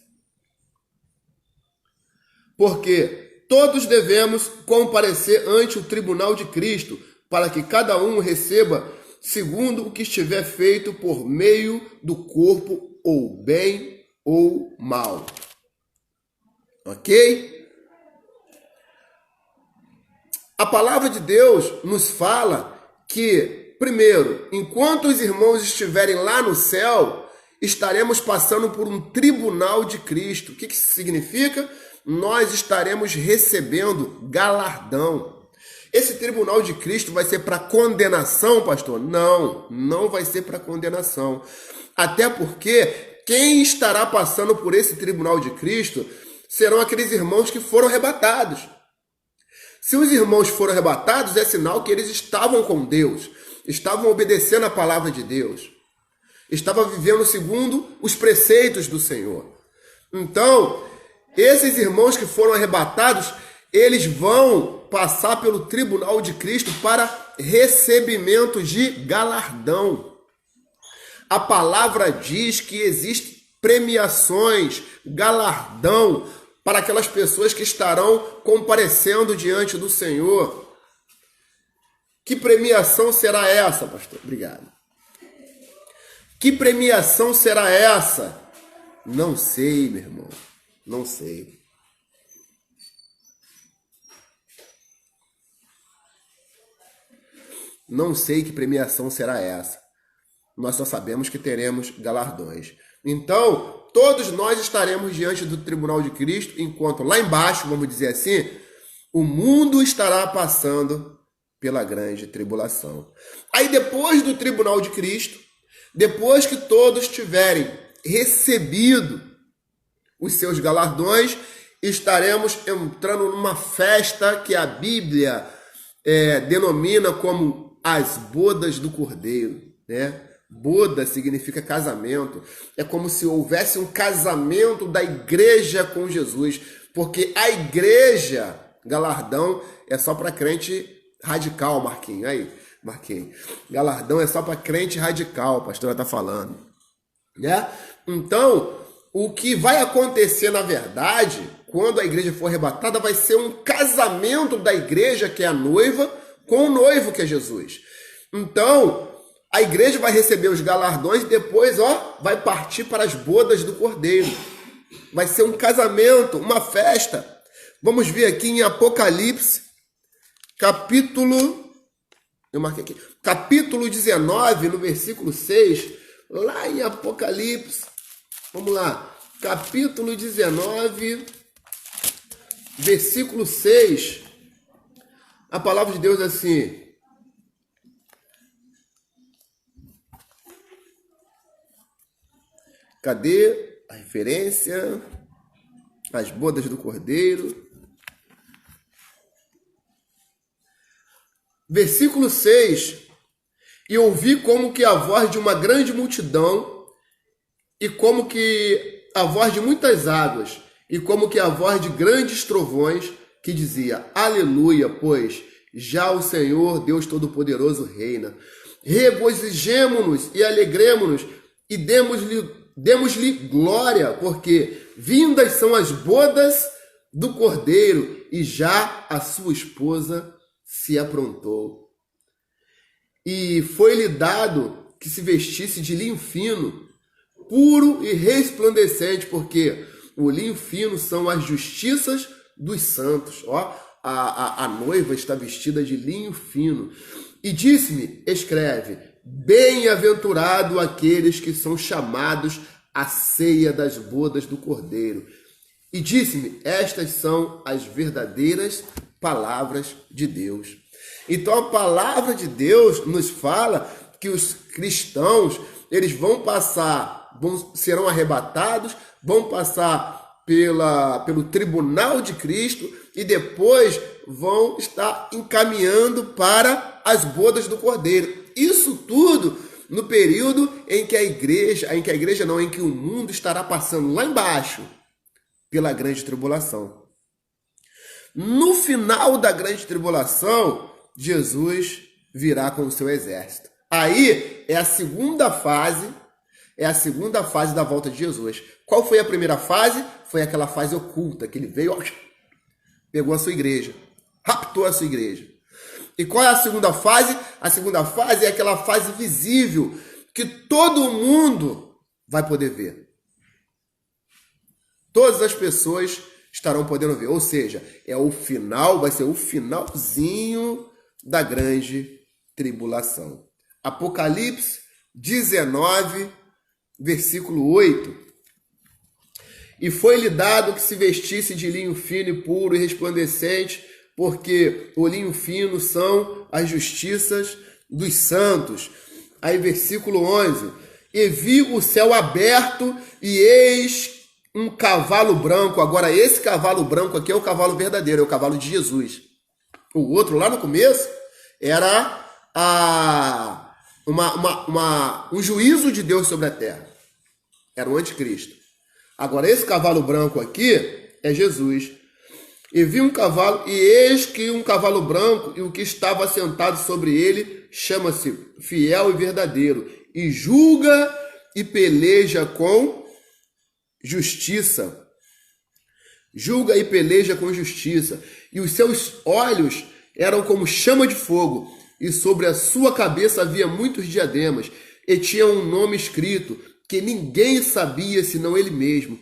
Speaker 1: Porque todos devemos comparecer ante o tribunal de Cristo, para que cada um receba segundo o que estiver feito por meio do corpo, ou bem ou mal. Ok? A palavra de Deus nos fala que, primeiro, enquanto os irmãos estiverem lá no céu, estaremos passando por um tribunal de Cristo. O que isso significa? Nós estaremos recebendo galardão. Esse tribunal de Cristo vai ser para condenação, pastor? Não, não vai ser para condenação. Até porque quem estará passando por esse tribunal de Cristo serão aqueles irmãos que foram arrebatados. Se os irmãos foram arrebatados, é sinal que eles estavam com Deus, estavam obedecendo a palavra de Deus, estavam vivendo segundo os preceitos do Senhor. Então, esses irmãos que foram arrebatados, eles vão passar pelo tribunal de Cristo para recebimento de galardão. A palavra diz que existem premiações, galardão para aquelas pessoas que estarão comparecendo diante do Senhor. Que premiação será essa, pastor? Obrigado. Que premiação será essa? Não sei, meu irmão. Não sei. Não sei que premiação será essa. Nós só sabemos que teremos galardões. Então, todos nós estaremos diante do tribunal de Cristo, enquanto lá embaixo, vamos dizer assim, o mundo estará passando pela grande tribulação. Aí depois do tribunal de Cristo, depois que todos tiverem recebido os seus galardões, estaremos entrando numa festa que a Bíblia denomina como as bodas do Cordeiro, né? Boda significa casamento. É como se houvesse um casamento da igreja com Jesus, porque a igreja, galardão, é só para crente radical, Marquinhos. Aí, Marquinhos. Galardão é só para crente radical, a pastora está falando, né? Então, o que vai acontecer, na verdade, quando a igreja for arrebatada, vai ser um casamento da igreja, que é a noiva, com o noivo, que é Jesus. Então, a igreja vai receber os galardões e depois, vai partir para as bodas do Cordeiro. Vai ser um casamento, uma festa. Vamos ver aqui em Apocalipse, capítulo 19, no versículo 6, lá em Apocalipse. Vamos lá. Capítulo 19, versículo 6. A palavra de Deus é assim: cadê a referência? As bodas do Cordeiro. Versículo 6. E ouvi como que a voz de uma grande multidão, e como que a voz de muitas águas, e como que a voz de grandes trovões, que dizia: Aleluia, pois já o Senhor Deus Todo-Poderoso reina. Regozijemo-nos e alegremo-nos e demos-lhe glória, porque vindas são as bodas do Cordeiro e já a sua esposa se aprontou. E foi-lhe dado que se vestisse de linho fino, puro e resplandecente, porque o linho fino são as justiças dos santos. A noiva está vestida de linho fino. E disse-me, escreve: bem-aventurado aqueles que são chamados à ceia das bodas do Cordeiro. E disse-me, estas são as verdadeiras palavras de Deus. Então a palavra de Deus nos fala que os cristãos, eles serão arrebatados, vão passar pelo tribunal de Cristo e depois vão estar encaminhando para as bodas do Cordeiro. Isso tudo no período em que em que o mundo estará passando lá embaixo pela grande tribulação. No final da grande tribulação, Jesus virá com o seu exército. Aí é a segunda fase da volta de Jesus. Qual foi a primeira fase? Foi aquela fase oculta, que ele veio, pegou a sua igreja, raptou a sua igreja. E qual é a segunda fase? A segunda fase é aquela fase visível, que todo mundo vai poder ver. Todas as pessoas estarão podendo ver. Ou seja, vai ser o finalzinho da grande tribulação. Apocalipse 19, versículo 8. E foi-lhe dado que se vestisse de linho fino e puro e resplandecente, porque o linho fino são as justiças dos santos. Aí versículo 11. E vi o céu aberto e eis um cavalo branco. Agora esse cavalo branco aqui é o cavalo verdadeiro, é o cavalo de Jesus. O outro lá no começo era um juízo de Deus sobre a terra. Era o anticristo. Agora esse cavalo branco aqui é Jesus. E vi um cavalo, e eis que um cavalo branco, e o que estava sentado sobre ele chama-se Fiel e Verdadeiro, e julga e peleja com justiça. Julga e peleja com justiça. E os seus olhos eram como chama de fogo, e sobre a sua cabeça havia muitos diademas, e tinha um nome escrito, que ninguém sabia senão ele mesmo.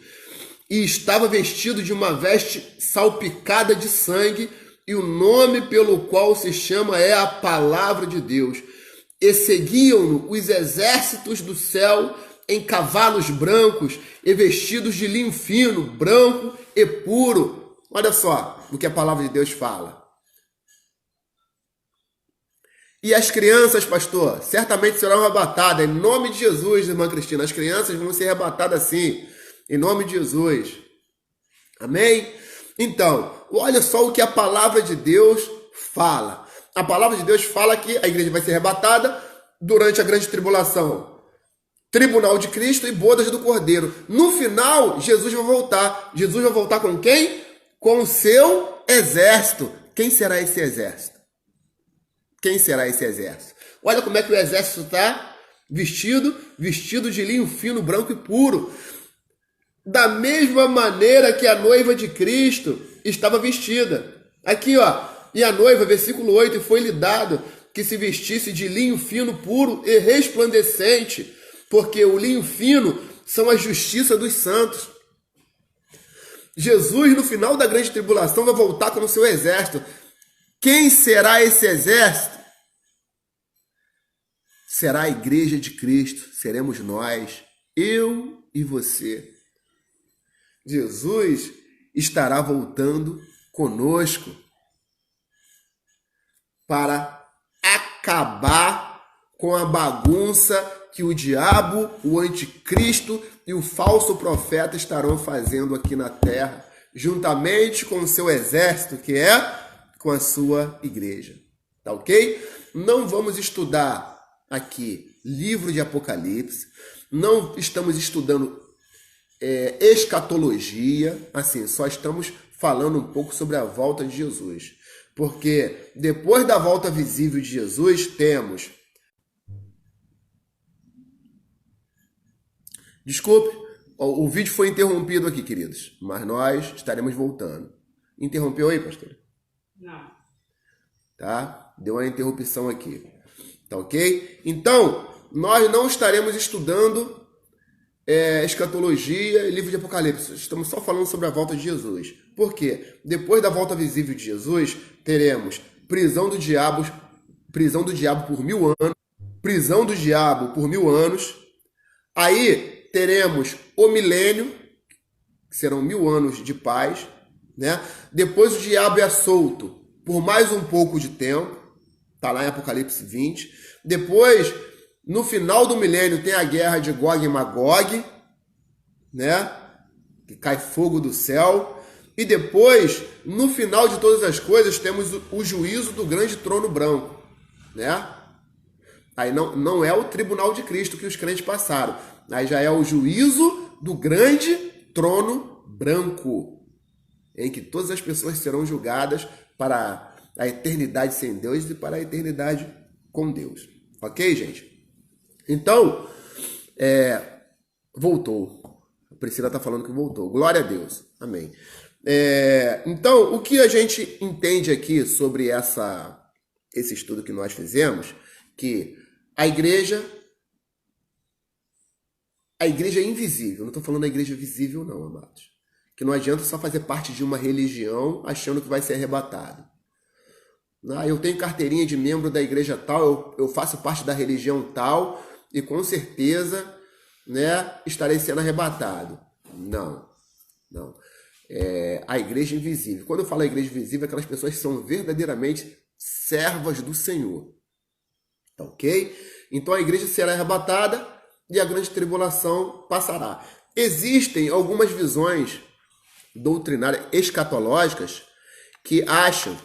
Speaker 1: E estava vestido de uma veste salpicada de sangue, e o nome pelo qual se chama é a Palavra de Deus. E seguiam-no os exércitos do céu em cavalos brancos e vestidos de linho fino, branco e puro. Olha só o que a Palavra de Deus fala. E as crianças, pastor, certamente serão arrebatadas. Em nome de Jesus, irmã Cristina, as crianças vão ser arrebatadas assim. Em nome de Jesus. Amém? Então, olha só o que a palavra de Deus fala. A palavra de Deus fala que a igreja vai ser arrebatada durante a grande tribulação. Tribunal de Cristo e bodas do Cordeiro. No final, Jesus vai voltar. Jesus vai voltar com quem? Com o seu exército. Quem será esse exército? Quem será esse exército? Olha como é que o exército está vestido de linho fino, branco e puro. Da mesma maneira que a noiva de Cristo estava vestida. Aqui, ó. E a noiva, versículo 8, foi-lhe dado que se vestisse de linho fino, puro e resplandecente, porque o linho fino são a justiça dos santos. Jesus, no final da grande tribulação, vai voltar com o seu exército. Quem será esse exército? Será a igreja de Cristo, seremos nós, eu e você. Jesus estará voltando conosco para acabar com a bagunça que o diabo, o anticristo e o falso profeta estarão fazendo aqui na terra, juntamente com o seu exército, que é com a sua igreja. Tá ok? Não vamos estudar aqui livro de Apocalipse, não estamos estudando escatologia, assim, só estamos falando um pouco sobre a volta de Jesus. Porque depois da volta visível de Jesus, temos... Desculpe, o vídeo foi interrompido aqui, queridos, mas nós estaremos voltando. Interrompeu aí, pastor?
Speaker 2: Não.
Speaker 1: Tá? Deu uma interrupção aqui. Tá ok? Então, nós não estaremos estudando escatologia e livro de Apocalipse. Estamos só falando sobre a volta de Jesus. Por quê? Depois da volta visível de Jesus, teremos prisão do diabo por 1000 anos. Prisão do diabo por 1000 anos. Aí teremos o milênio, que serão 1000 anos de paz, né? Depois o diabo é solto por mais um pouco de tempo, está lá em Apocalipse 20. Depois, no final do milênio, tem a guerra de Gog e Magog, né? Que cai fogo do céu. E depois, no final de todas as coisas, temos o juízo do grande trono branco, né? Aí não é o tribunal de Cristo que os crentes passaram. Aí já é o juízo do grande trono branco, em que todas as pessoas serão julgadas para a eternidade sem Deus e para a eternidade com Deus. Ok, gente? Então, voltou. A Priscila está falando que voltou. Glória a Deus. Amém. Então, o que a gente entende aqui sobre esse estudo que nós fizemos, que a igreja é invisível. Não estou falando da igreja visível, não, amados. Que não adianta só fazer parte de uma religião achando que vai ser arrebatado. Eu tenho carteirinha de membro da igreja tal, eu faço parte da religião tal e com certeza, né, estarei sendo arrebatado. Não. A igreja invisível. Quando eu falo igreja invisível, aquelas pessoas que são verdadeiramente servas do Senhor. Tá ok? Então a igreja será arrebatada e a grande tribulação passará. Existem algumas visões doutrinárias escatológicas que acham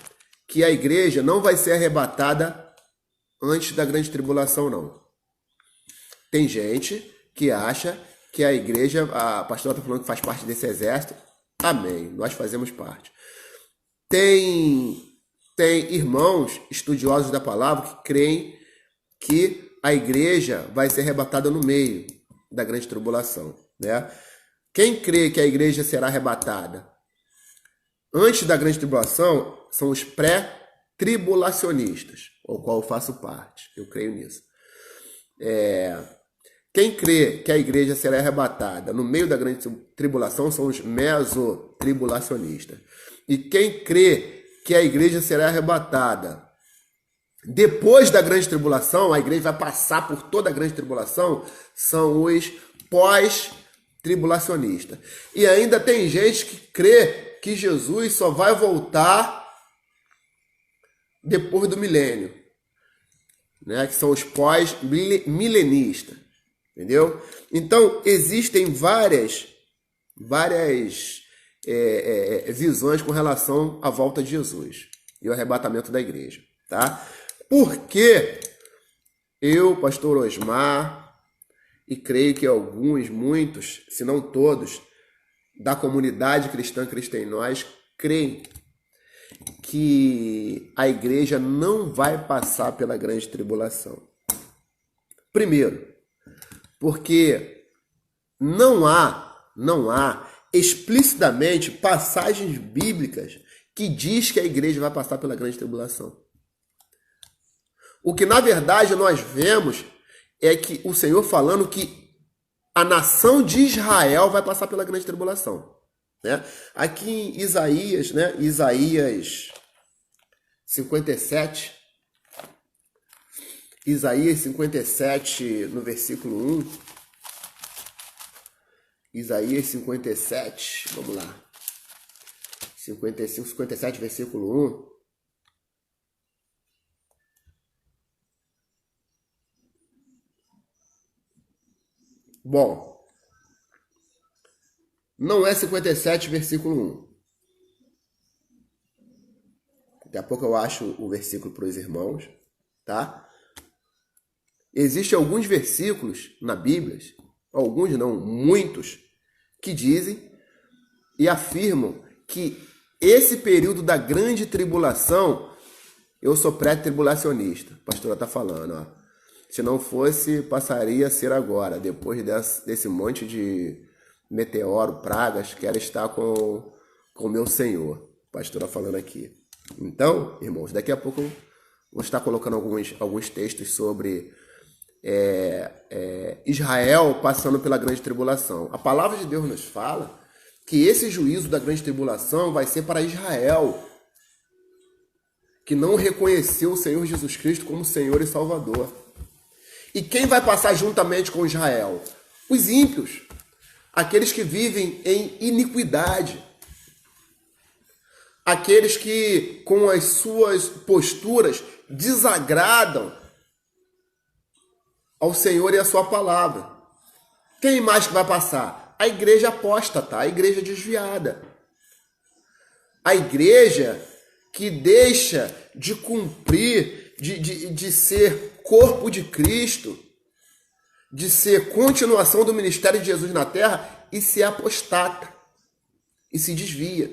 Speaker 1: que a igreja não vai ser arrebatada antes da grande tribulação, não. Tem gente que acha que a igreja, a pastora está falando que faz parte desse exército. Amém, nós fazemos parte. tem irmãos estudiosos da palavra que creem que a igreja vai ser arrebatada no meio da grande tribulação, né? Quem crê que a igreja será arrebatada antes da grande tribulação são os pré-tribulacionistas, ao qual eu faço parte. Eu creio nisso. Quem crê que a igreja será arrebatada no meio da grande tribulação são os mesotribulacionistas. E quem crê que a igreja será arrebatada depois da grande tribulação, a igreja vai passar por toda a grande tribulação, são os pós-tribulacionistas. E ainda tem gente que crê que Jesus só vai voltar depois do milênio, né? Que são os pós-milenistas, entendeu? Então, existem várias visões com relação à volta de Jesus e o arrebatamento da igreja, tá? Porque eu, pastor Osmar, e creio que muitos, se não todos, da comunidade cristã em nós, creem que a igreja não vai passar pela grande tribulação. Primeiro, porque não há explicitamente passagens bíblicas que diz que a igreja vai passar pela grande tribulação. O que, na verdade, nós vemos é que o Senhor falando que a nação de Israel vai passar pela grande tribulação, né? Aqui em Isaías, né? Isaías 57, no versículo 1. Isaías 57, vamos lá. 57, versículo 1. Bom, não é 57, versículo 1. Daqui a pouco eu acho o versículo para os irmãos, tá? Existem alguns versículos na Bíblia, alguns não, muitos, que dizem e afirmam que esse período da grande tribulação, eu sou pré-tribulacionista, a pastora está falando, ó. Se não fosse, passaria a ser agora, depois desse monte de meteoro, pragas, quero estar com o meu Senhor. Pastora falando aqui. Então, irmãos, daqui a pouco eu vou estar colocando alguns textos sobre Israel passando pela grande tribulação. A palavra de Deus nos fala que esse juízo da grande tribulação vai ser para Israel, que não reconheceu o Senhor Jesus Cristo como Senhor e Salvador. E quem vai passar juntamente com Israel? Os ímpios, aqueles que vivem em iniquidade, aqueles que com as suas posturas desagradam ao Senhor e à sua palavra. Quem mais que vai passar? A igreja apóstata, a igreja desviada. A igreja que deixa de cumprir, de ser corpo de Cristo, de ser continuação do ministério de Jesus na terra e se apostata e se desvia.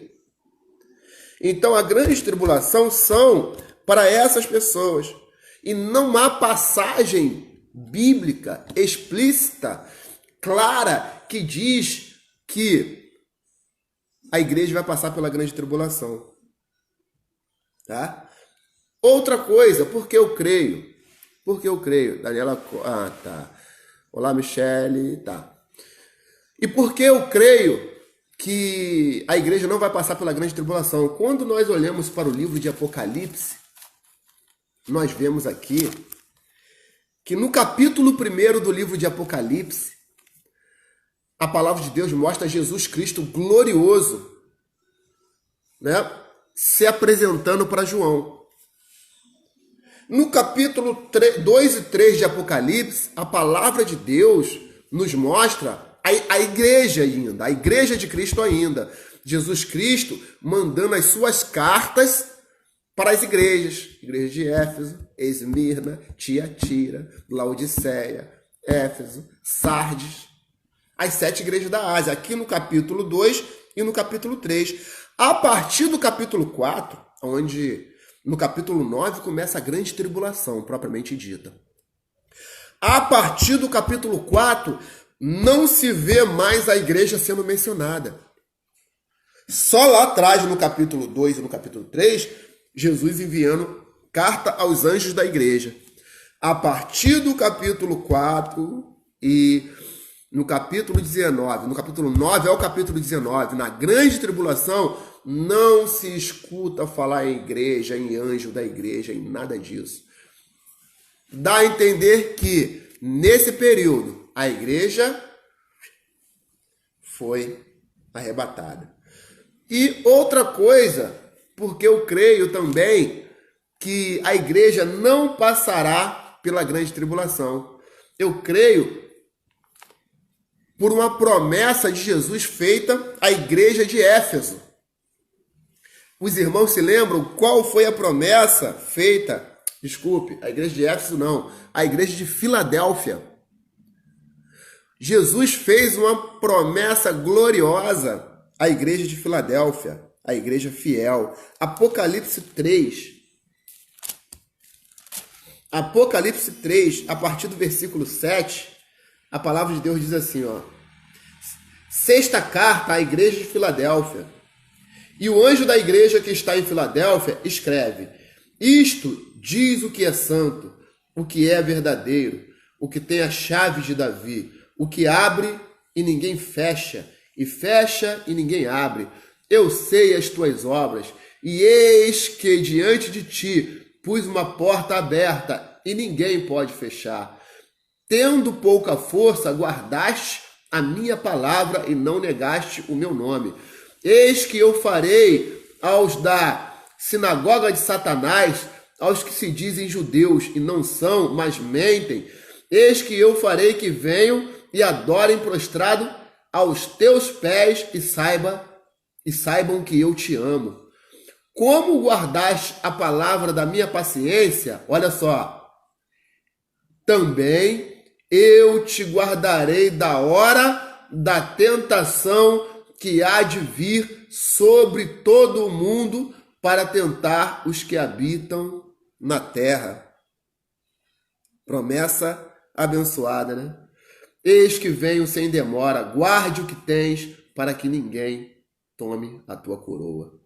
Speaker 1: Então a grande tribulação são para essas pessoas. E não há passagem bíblica explícita, clara, que diz que a igreja vai passar pela grande tribulação. Tá? Outra coisa, porque eu creio. Daniela, tá. Olá, Michele, tá. E por que eu creio que a igreja não vai passar pela grande tribulação? Quando nós olhamos para o livro de Apocalipse, nós vemos aqui que no capítulo 1 do livro de Apocalipse, a palavra de Deus mostra Jesus Cristo glorioso, né, se apresentando para João. No capítulo 2 e 3 de Apocalipse, a palavra de Deus nos mostra a igreja ainda, a igreja de Cristo ainda. Jesus Cristo mandando as suas cartas para as igrejas. Igreja de Éfeso, Esmirna, Tiatira, Laodiceia, Éfeso, Sardes. As 7 igrejas da Ásia. Aqui no capítulo 2 e no capítulo 3. A partir do capítulo 4, onde no capítulo 9 começa a grande tribulação, propriamente dita. A partir do capítulo 4, não se vê mais a igreja sendo mencionada. Só lá atrás, no capítulo 2 e no capítulo 3, Jesus enviando carta aos anjos da igreja. A partir do capítulo 4 e no capítulo 19, no capítulo 9 ao capítulo 19, na grande tribulação, não se escuta falar em igreja, em anjo da igreja, em nada disso. Dá a entender que, nesse período, a igreja foi arrebatada. E outra coisa, porque eu creio também que a igreja não passará pela grande tribulação. Eu creio por uma promessa de Jesus feita à igreja de Éfeso. Os irmãos se lembram qual foi a promessa feita? Desculpe, a igreja de Éfeso não, a igreja de Filadélfia. Jesus fez uma promessa gloriosa à igreja de Filadélfia, a igreja fiel. Apocalipse 3. Apocalipse 3, a partir do versículo 7, a palavra de Deus diz assim, ó. Sexta carta à igreja de Filadélfia. E o anjo da igreja que está em Filadélfia escreve: Isto diz o que é santo, o que é verdadeiro, o que tem a chave de Davi, o que abre e ninguém fecha, e fecha e ninguém abre. Eu sei as tuas obras, e eis que diante de ti pus uma porta aberta, e ninguém pode fechar. Tendo pouca força, guardaste a minha palavra e não negaste o meu nome. Eis que eu farei aos da sinagoga de Satanás, aos que se dizem judeus e não são, mas mentem, eis que eu farei que venham e adorem prostrado aos teus pés e saibam que eu te amo. Como guardaste a palavra da minha paciência, olha só, também eu te guardarei da hora da tentação que há de vir sobre todo o mundo para tentar os que habitam na terra. Promessa abençoada, né? Eis que venho sem demora, guarde o que tens, para que ninguém tome a tua coroa.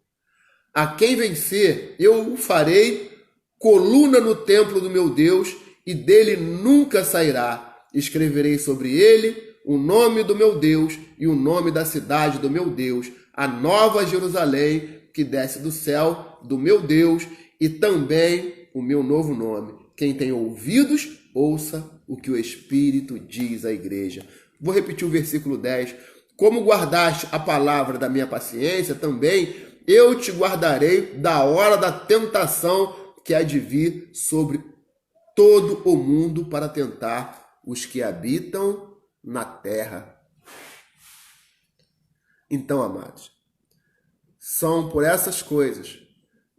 Speaker 1: A quem vencer, eu o farei coluna no templo do meu Deus, e dele nunca sairá. Escreverei sobre ele o nome do meu Deus e o nome da cidade do meu Deus, a nova Jerusalém que desce do céu do meu Deus, e também o meu novo nome. Quem tem ouvidos, ouça o que o Espírito diz à igreja. Vou repetir o versículo 10. Como guardaste a palavra da minha paciência, também eu te guardarei da hora da tentação que há de vir sobre todo o mundo para tentar os que habitam na terra. Então, amados, são por essas coisas,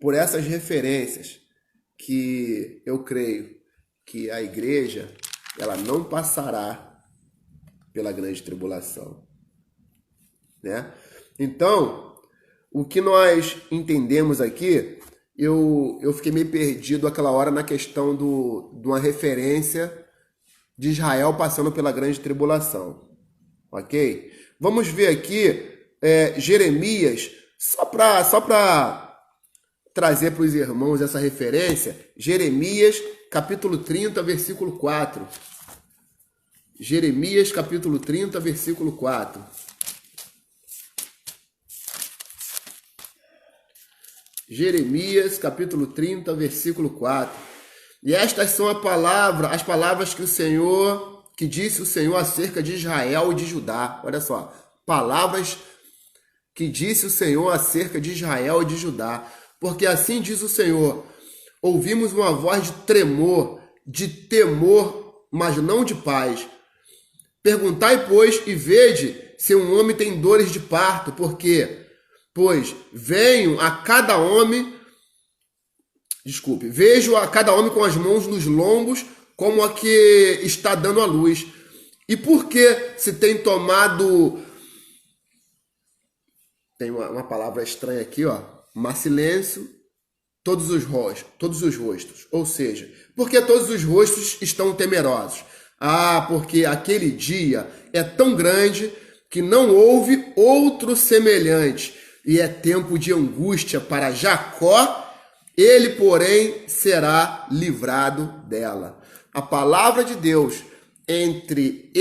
Speaker 1: por essas referências, que eu creio que a igreja ela não passará pela grande tribulação, né? Então, o que nós entendemos aqui, eu fiquei meio perdido aquela hora na questão de uma referência de Israel passando pela grande tribulação, ok? Vamos ver aqui Jeremias, só para trazer para os irmãos essa referência, Jeremias capítulo 30, versículo 4. Jeremias capítulo 30, versículo 4. Jeremias capítulo 30, versículo 4. E estas são as palavras que disse o Senhor acerca de Israel e de Judá. Olha só, palavras que disse o Senhor acerca de Israel e de Judá. Porque assim diz o Senhor, ouvimos uma voz de tremor, de temor, mas não de paz. Perguntai, pois, e vede se um homem tem dores de parto, porque, pois, vejo a cada homem com as mãos nos lombos, como a que está dando à luz. E por que se tem tomado Tem uma palavra estranha aqui, ó. Mas silêncio, todos os rostos. Ou seja, porque todos os rostos estão temerosos? Ah, porque aquele dia é tão grande que não houve outro semelhante. E é tempo de angústia para Jacó, ele, porém, será livrado dela. A palavra de Deus, entre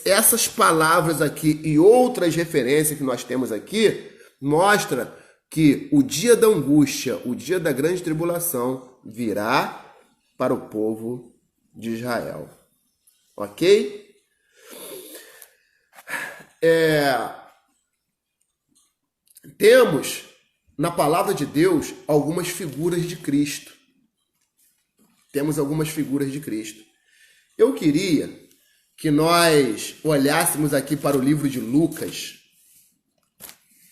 Speaker 1: essas palavras aqui e outras referências que nós temos aqui, mostra que o dia da angústia, o dia da grande tribulação, virá para o povo de Israel. Ok? Temos na palavra de Deus algumas figuras de Cristo. Temos algumas figuras de Cristo. Eu queria que nós olhássemos aqui para o livro de Lucas.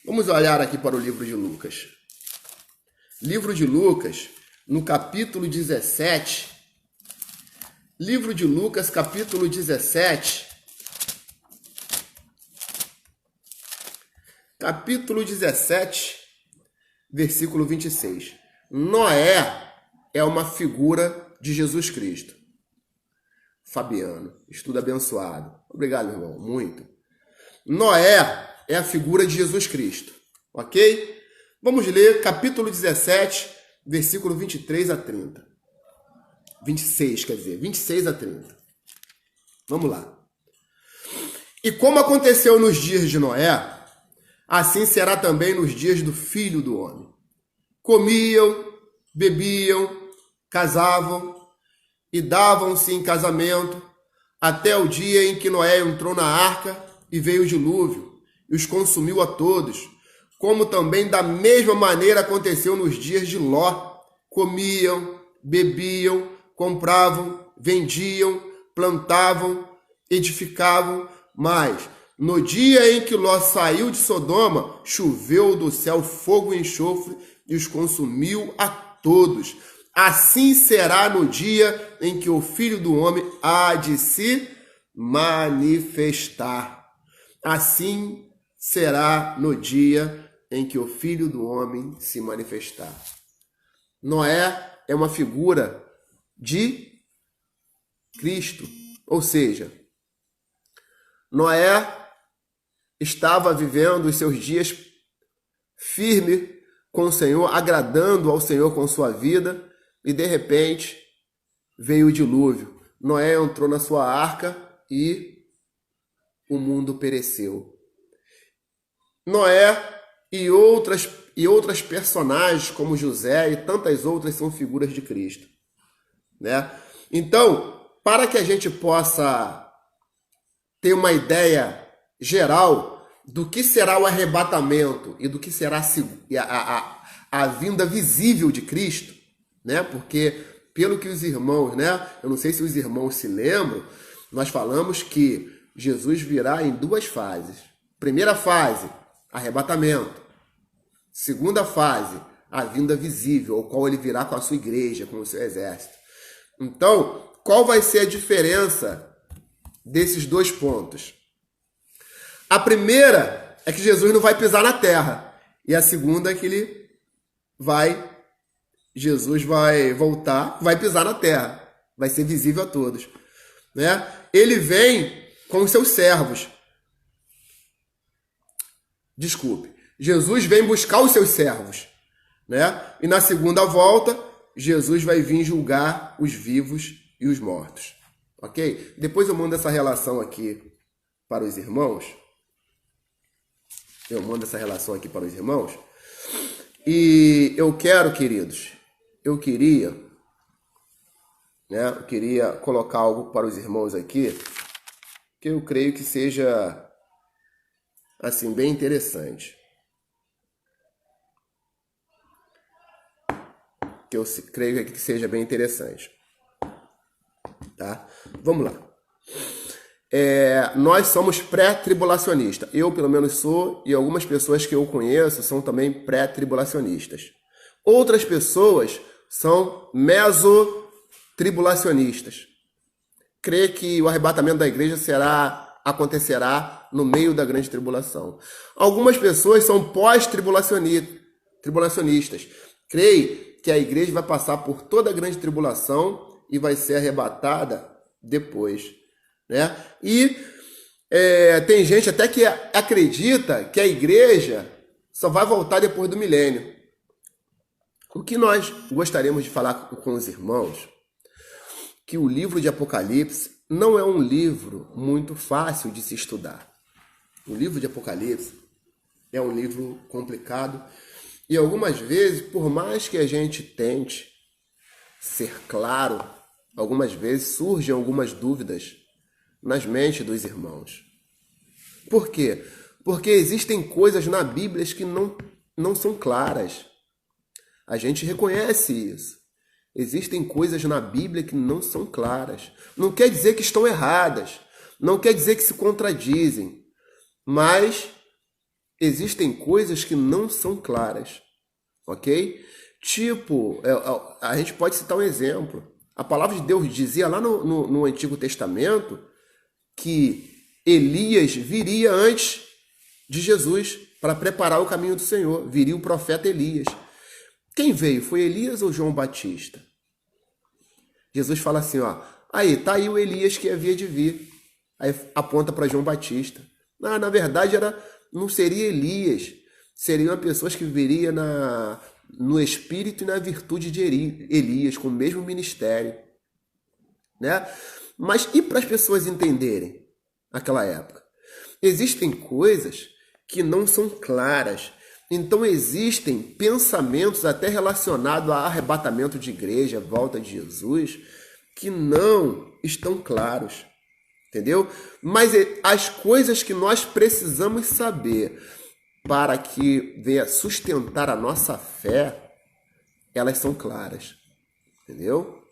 Speaker 1: Vamos olhar aqui para o livro de Lucas. Livro de Lucas, no capítulo 17. Livro de Lucas, capítulo 17. Capítulo 17, versículo 26. Noé é uma figura de Jesus Cristo. Fabiano, estudo abençoado. Obrigado, irmão, muito. Noé é a figura de Jesus Cristo, ok? Vamos ler capítulo 17, versículo 23 a 30. 26, quer dizer, 26 a 30. Vamos lá. E como aconteceu nos dias de Noé, assim será também nos dias do Filho do Homem. Comiam, bebiam, casavam e davam-se em casamento até o dia em que Noé entrou na arca e veio o dilúvio e os consumiu a todos, como também da mesma maneira aconteceu nos dias de Ló. Comiam, bebiam, compravam, vendiam, plantavam, edificavam, mas no dia em que Ló saiu de Sodoma, choveu do céu fogo e enxofre e os consumiu a todos. Assim será no dia em que o Filho do Homem há de se manifestar. Assim será no dia em que o Filho do Homem se manifestar. Noé é uma figura de Cristo, ou seja, Noé estava vivendo os seus dias firme com o Senhor, agradando ao Senhor com sua vida, e de repente veio o dilúvio. Noé entrou na sua arca e o mundo pereceu. Noé e outras personagens como José e tantas outras são figuras de Cristo, né? Então, para que a gente possa ter uma ideia geral do que será o arrebatamento e do que será a vinda visível de Cristo, né? Porque pelo que os irmãos, né? Eu não sei se os irmãos se lembram, nós falamos que Jesus virá em duas fases. Primeira fase, arrebatamento. Segunda fase, a vinda visível, ao qual ele virá com a sua igreja, com o seu exército. Então, qual vai ser a diferença desses dois pontos? A primeira é que Jesus não vai pisar na terra. E a segunda é que Jesus vai voltar, vai pisar na terra. Vai ser visível a todos, né? Ele vem com os seus servos. Desculpe. Jesus vem buscar os seus servos, né? E na segunda volta, Jesus vai vir julgar os vivos e os mortos. Ok? Depois eu mando essa relação aqui para os irmãos. E eu quero, queridos, eu queria colocar algo para os irmãos aqui, que eu creio que seja, assim, bem interessante. Que eu creio que seja bem interessante. Tá? Vamos lá. Nós somos pré-tribulacionistas. Eu, pelo menos, sou, e algumas pessoas que eu conheço são também pré-tribulacionistas. Outras pessoas são mesotribulacionistas. Crê que o arrebatamento da igreja acontecerá no meio da grande tribulação. Algumas pessoas são pós-tribulacionistas. Creem que a igreja vai passar por toda a grande tribulação e vai ser arrebatada depois, né? E tem gente até que acredita que a igreja só vai voltar depois do milênio. O que nós gostaríamos de falar com os irmãos, que o livro de Apocalipse não é um livro muito fácil de se estudar. O livro de Apocalipse é um livro complicado e algumas vezes, por mais que a gente tente ser claro, algumas vezes surgem algumas dúvidas nas mentes dos irmãos. Por quê? Porque existem coisas na Bíblia que não são claras. A gente reconhece isso. Existem coisas na Bíblia que não são claras. Não quer dizer que estão erradas. Não quer dizer que se contradizem. Mas existem coisas que não são claras. Ok? Tipo, a gente pode citar um exemplo. A palavra de Deus dizia lá no Antigo Testamento que Elias viria antes de Jesus para preparar o caminho do Senhor. Viria o profeta Elias. Quem veio? Foi Elias ou João Batista? Jesus fala assim, tá aí o Elias que havia de vir. Aí aponta para João Batista. Na verdade, não seria Elias. Seriam pessoas que viveriam no espírito e na virtude de Elias, com o mesmo ministério. Né? Mas e para as pessoas entenderem aquela época? Existem coisas que não são claras. Então existem pensamentos até relacionados a arrebatamento de igreja, volta de Jesus, que não estão claros, entendeu? Mas as coisas que nós precisamos saber para que venha sustentar a nossa fé, elas são claras, entendeu?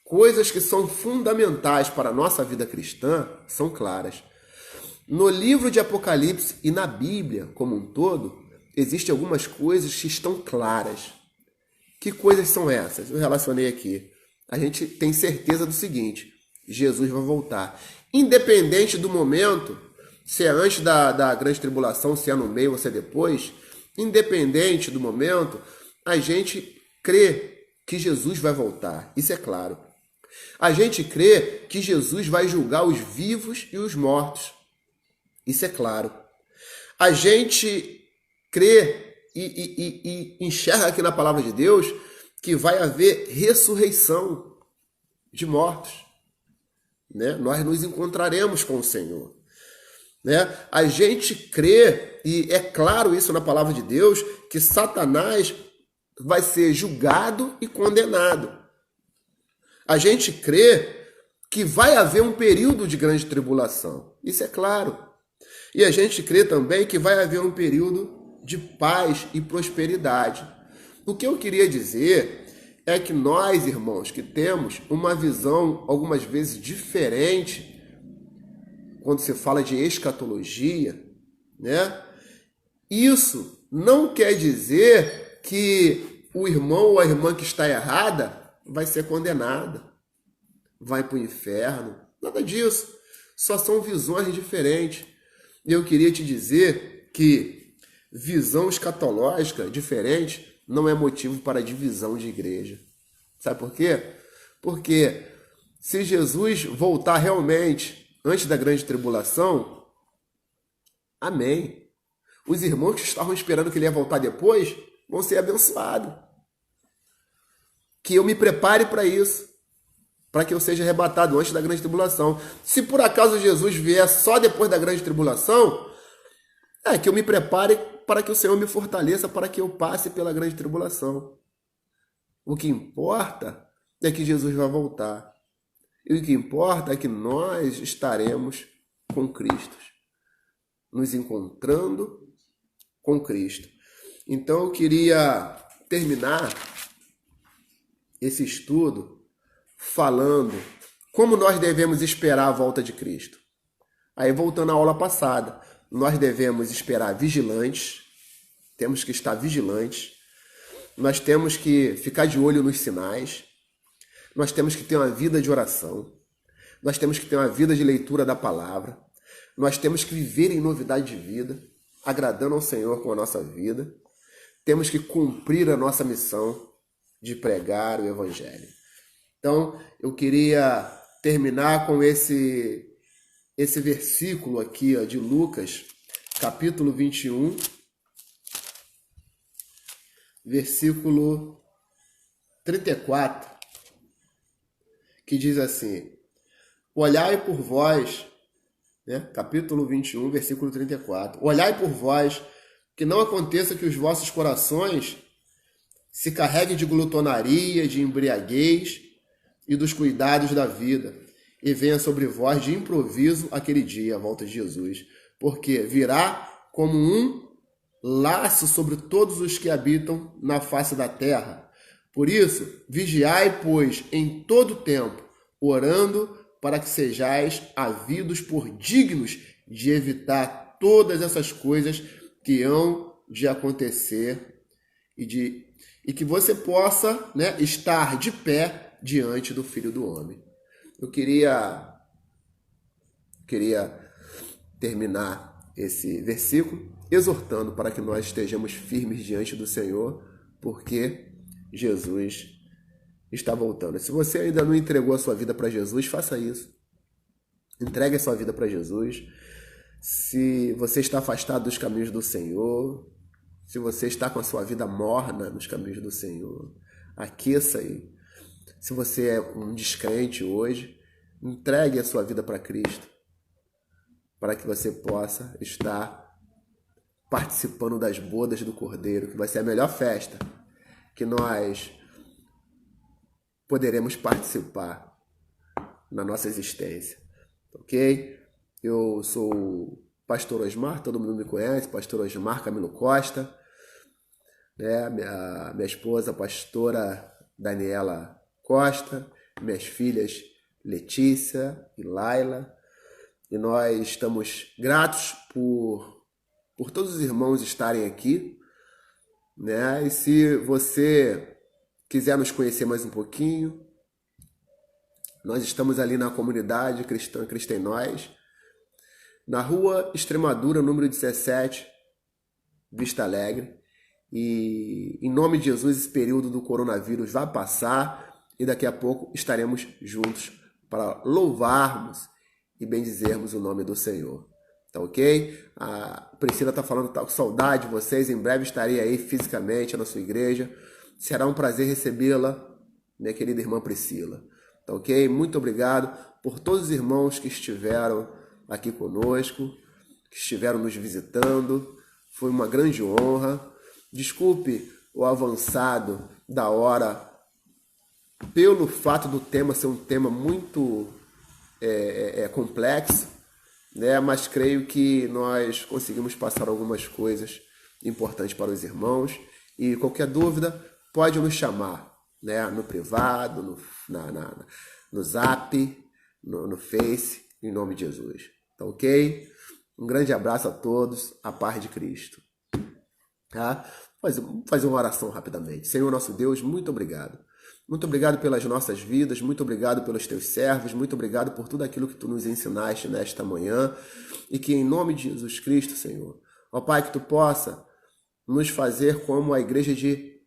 Speaker 1: Coisas que são fundamentais para a nossa vida cristã são claras. No livro de Apocalipse e na Bíblia como um todo, existem algumas coisas que estão claras. Que coisas são essas? Eu relacionei aqui. A gente tem certeza do seguinte: Jesus vai voltar. Independente do momento, se é antes da grande tribulação, se é no meio ou se é depois, independente do momento, a gente crê que Jesus vai voltar. Isso é claro. A gente crê que Jesus vai julgar os vivos e os mortos. Isso é claro. A gente crê e enxerga aqui na palavra de Deus que vai haver ressurreição de mortos. Né? Nós nos encontraremos com o Senhor. Né? A gente crê, e é claro isso na palavra de Deus, que Satanás vai ser julgado e condenado. A gente crê que vai haver um período de grande tribulação. Isso é claro. E a gente crê também que vai haver um período de paz e prosperidade. O que eu queria dizer é que nós, irmãos, que temos uma visão algumas vezes diferente quando se fala de escatologia, né? Isso não quer dizer que o irmão ou a irmã que está errada vai ser condenada, vai para o inferno. Nada disso. Só são visões diferentes. E eu queria te dizer que visão escatológica diferente não é motivo para divisão de igreja. Sabe por quê? Porque se Jesus voltar realmente antes da grande tribulação, amém. Os irmãos que estavam esperando que ele ia voltar depois vão ser abençoados. Que eu me prepare para isso, para que eu seja arrebatado antes da grande tribulação. Se por acaso Jesus vier só depois da grande tribulação, que eu me prepare para que o Senhor me fortaleça, para que eu passe pela grande tribulação. O que importa é que Jesus vai voltar. E o que importa é que nós estaremos com Cristo, nos encontrando com Cristo. Então eu queria terminar esse estudo falando como nós devemos esperar a volta de Cristo. Aí voltando à aula passada, nós devemos esperar vigilantes, temos que estar vigilantes, nós temos que ficar de olho nos sinais, nós temos que ter uma vida de oração, nós temos que ter uma vida de leitura da palavra, Nós temos que viver em novidade de vida, agradando ao Senhor com a nossa vida. Temos que cumprir a nossa missão de pregar o Evangelho. Então, eu queria terminar com esse versículo aqui, ó, de Lucas, capítulo 21, versículo 34, que diz assim: olhai por vós, né? Capítulo 21, versículo 34. Olhai por vós, que não aconteça que os vossos corações se carreguem de glutonaria, de embriaguez e dos cuidados da vida, e venha sobre vós de improviso aquele dia, a volta de Jesus, porque virá como um laço sobre todos os que habitam na face da terra. Por isso, vigiai, pois, em todo tempo, orando para que sejais havidos por dignos de evitar todas essas coisas que hão de acontecer e que você possa, né, estar de pé diante do Filho do Homem. Eu queria terminar esse versículo exortando para que nós estejamos firmes diante do Senhor, porque Jesus está voltando. Se você ainda não entregou a sua vida para Jesus, faça isso. Entregue a sua vida para Jesus. Se você está afastado dos caminhos do Senhor, se você está com a sua vida morna nos caminhos do Senhor, aqueça aí. Se você é um descrente hoje, entregue a sua vida para Cristo, para que você possa estar participando das bodas do Cordeiro, que vai ser a melhor festa que nós poderemos participar na nossa existência, ok? Eu sou o pastor Osmar, todo mundo me conhece, pastor Osmar Camilo Costa, né? Minha esposa, a pastora Daniela Costa, minhas filhas Letícia e Laila, e nós estamos gratos por todos os irmãos estarem aqui, né? E se você quiser nos conhecer mais um pouquinho, nós estamos ali na comunidade cristã Cristo em Nós, na rua Extremadura, número 17, Vista Alegre. E em nome de Jesus, esse período do coronavírus vai passar e daqui a pouco estaremos juntos para louvarmos e bendizermos o nome do Senhor. Tá ok? A Priscila tá falando, tá com saudade de vocês. Em breve estarei aí fisicamente na sua igreja. Será um prazer recebê-la, minha querida irmã Priscila. Tá ok? Muito obrigado por todos os irmãos que estiveram aqui conosco, que estiveram nos visitando. Foi uma grande honra. Desculpe o avançado da hora pelo fato do tema ser um tema muito complexo, né? Mas creio que nós conseguimos passar algumas coisas importantes para os irmãos. E qualquer dúvida, pode nos chamar, né? No privado, no Zap, no Face, em nome de Jesus. Tá ok? Um grande abraço a todos, a paz de Cristo. Tá? Vamos fazer uma oração rapidamente. Senhor nosso Deus, muito obrigado. Muito obrigado pelas nossas vidas, muito obrigado pelos teus servos, muito obrigado por tudo aquilo que tu nos ensinaste nesta manhã, e que em nome de Jesus Cristo, Senhor, ó Pai, que tu possa nos fazer como a igreja de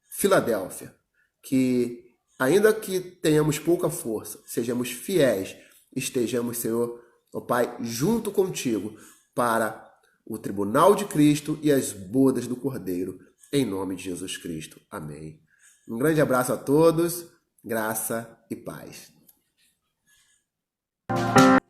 Speaker 1: Filadélfia, que ainda que tenhamos pouca força, sejamos fiéis, estejamos, Senhor, ó Pai, junto contigo para o tribunal de Cristo e as bodas do Cordeiro, em nome de Jesus Cristo. Amém. Um grande abraço a todos, graça e paz.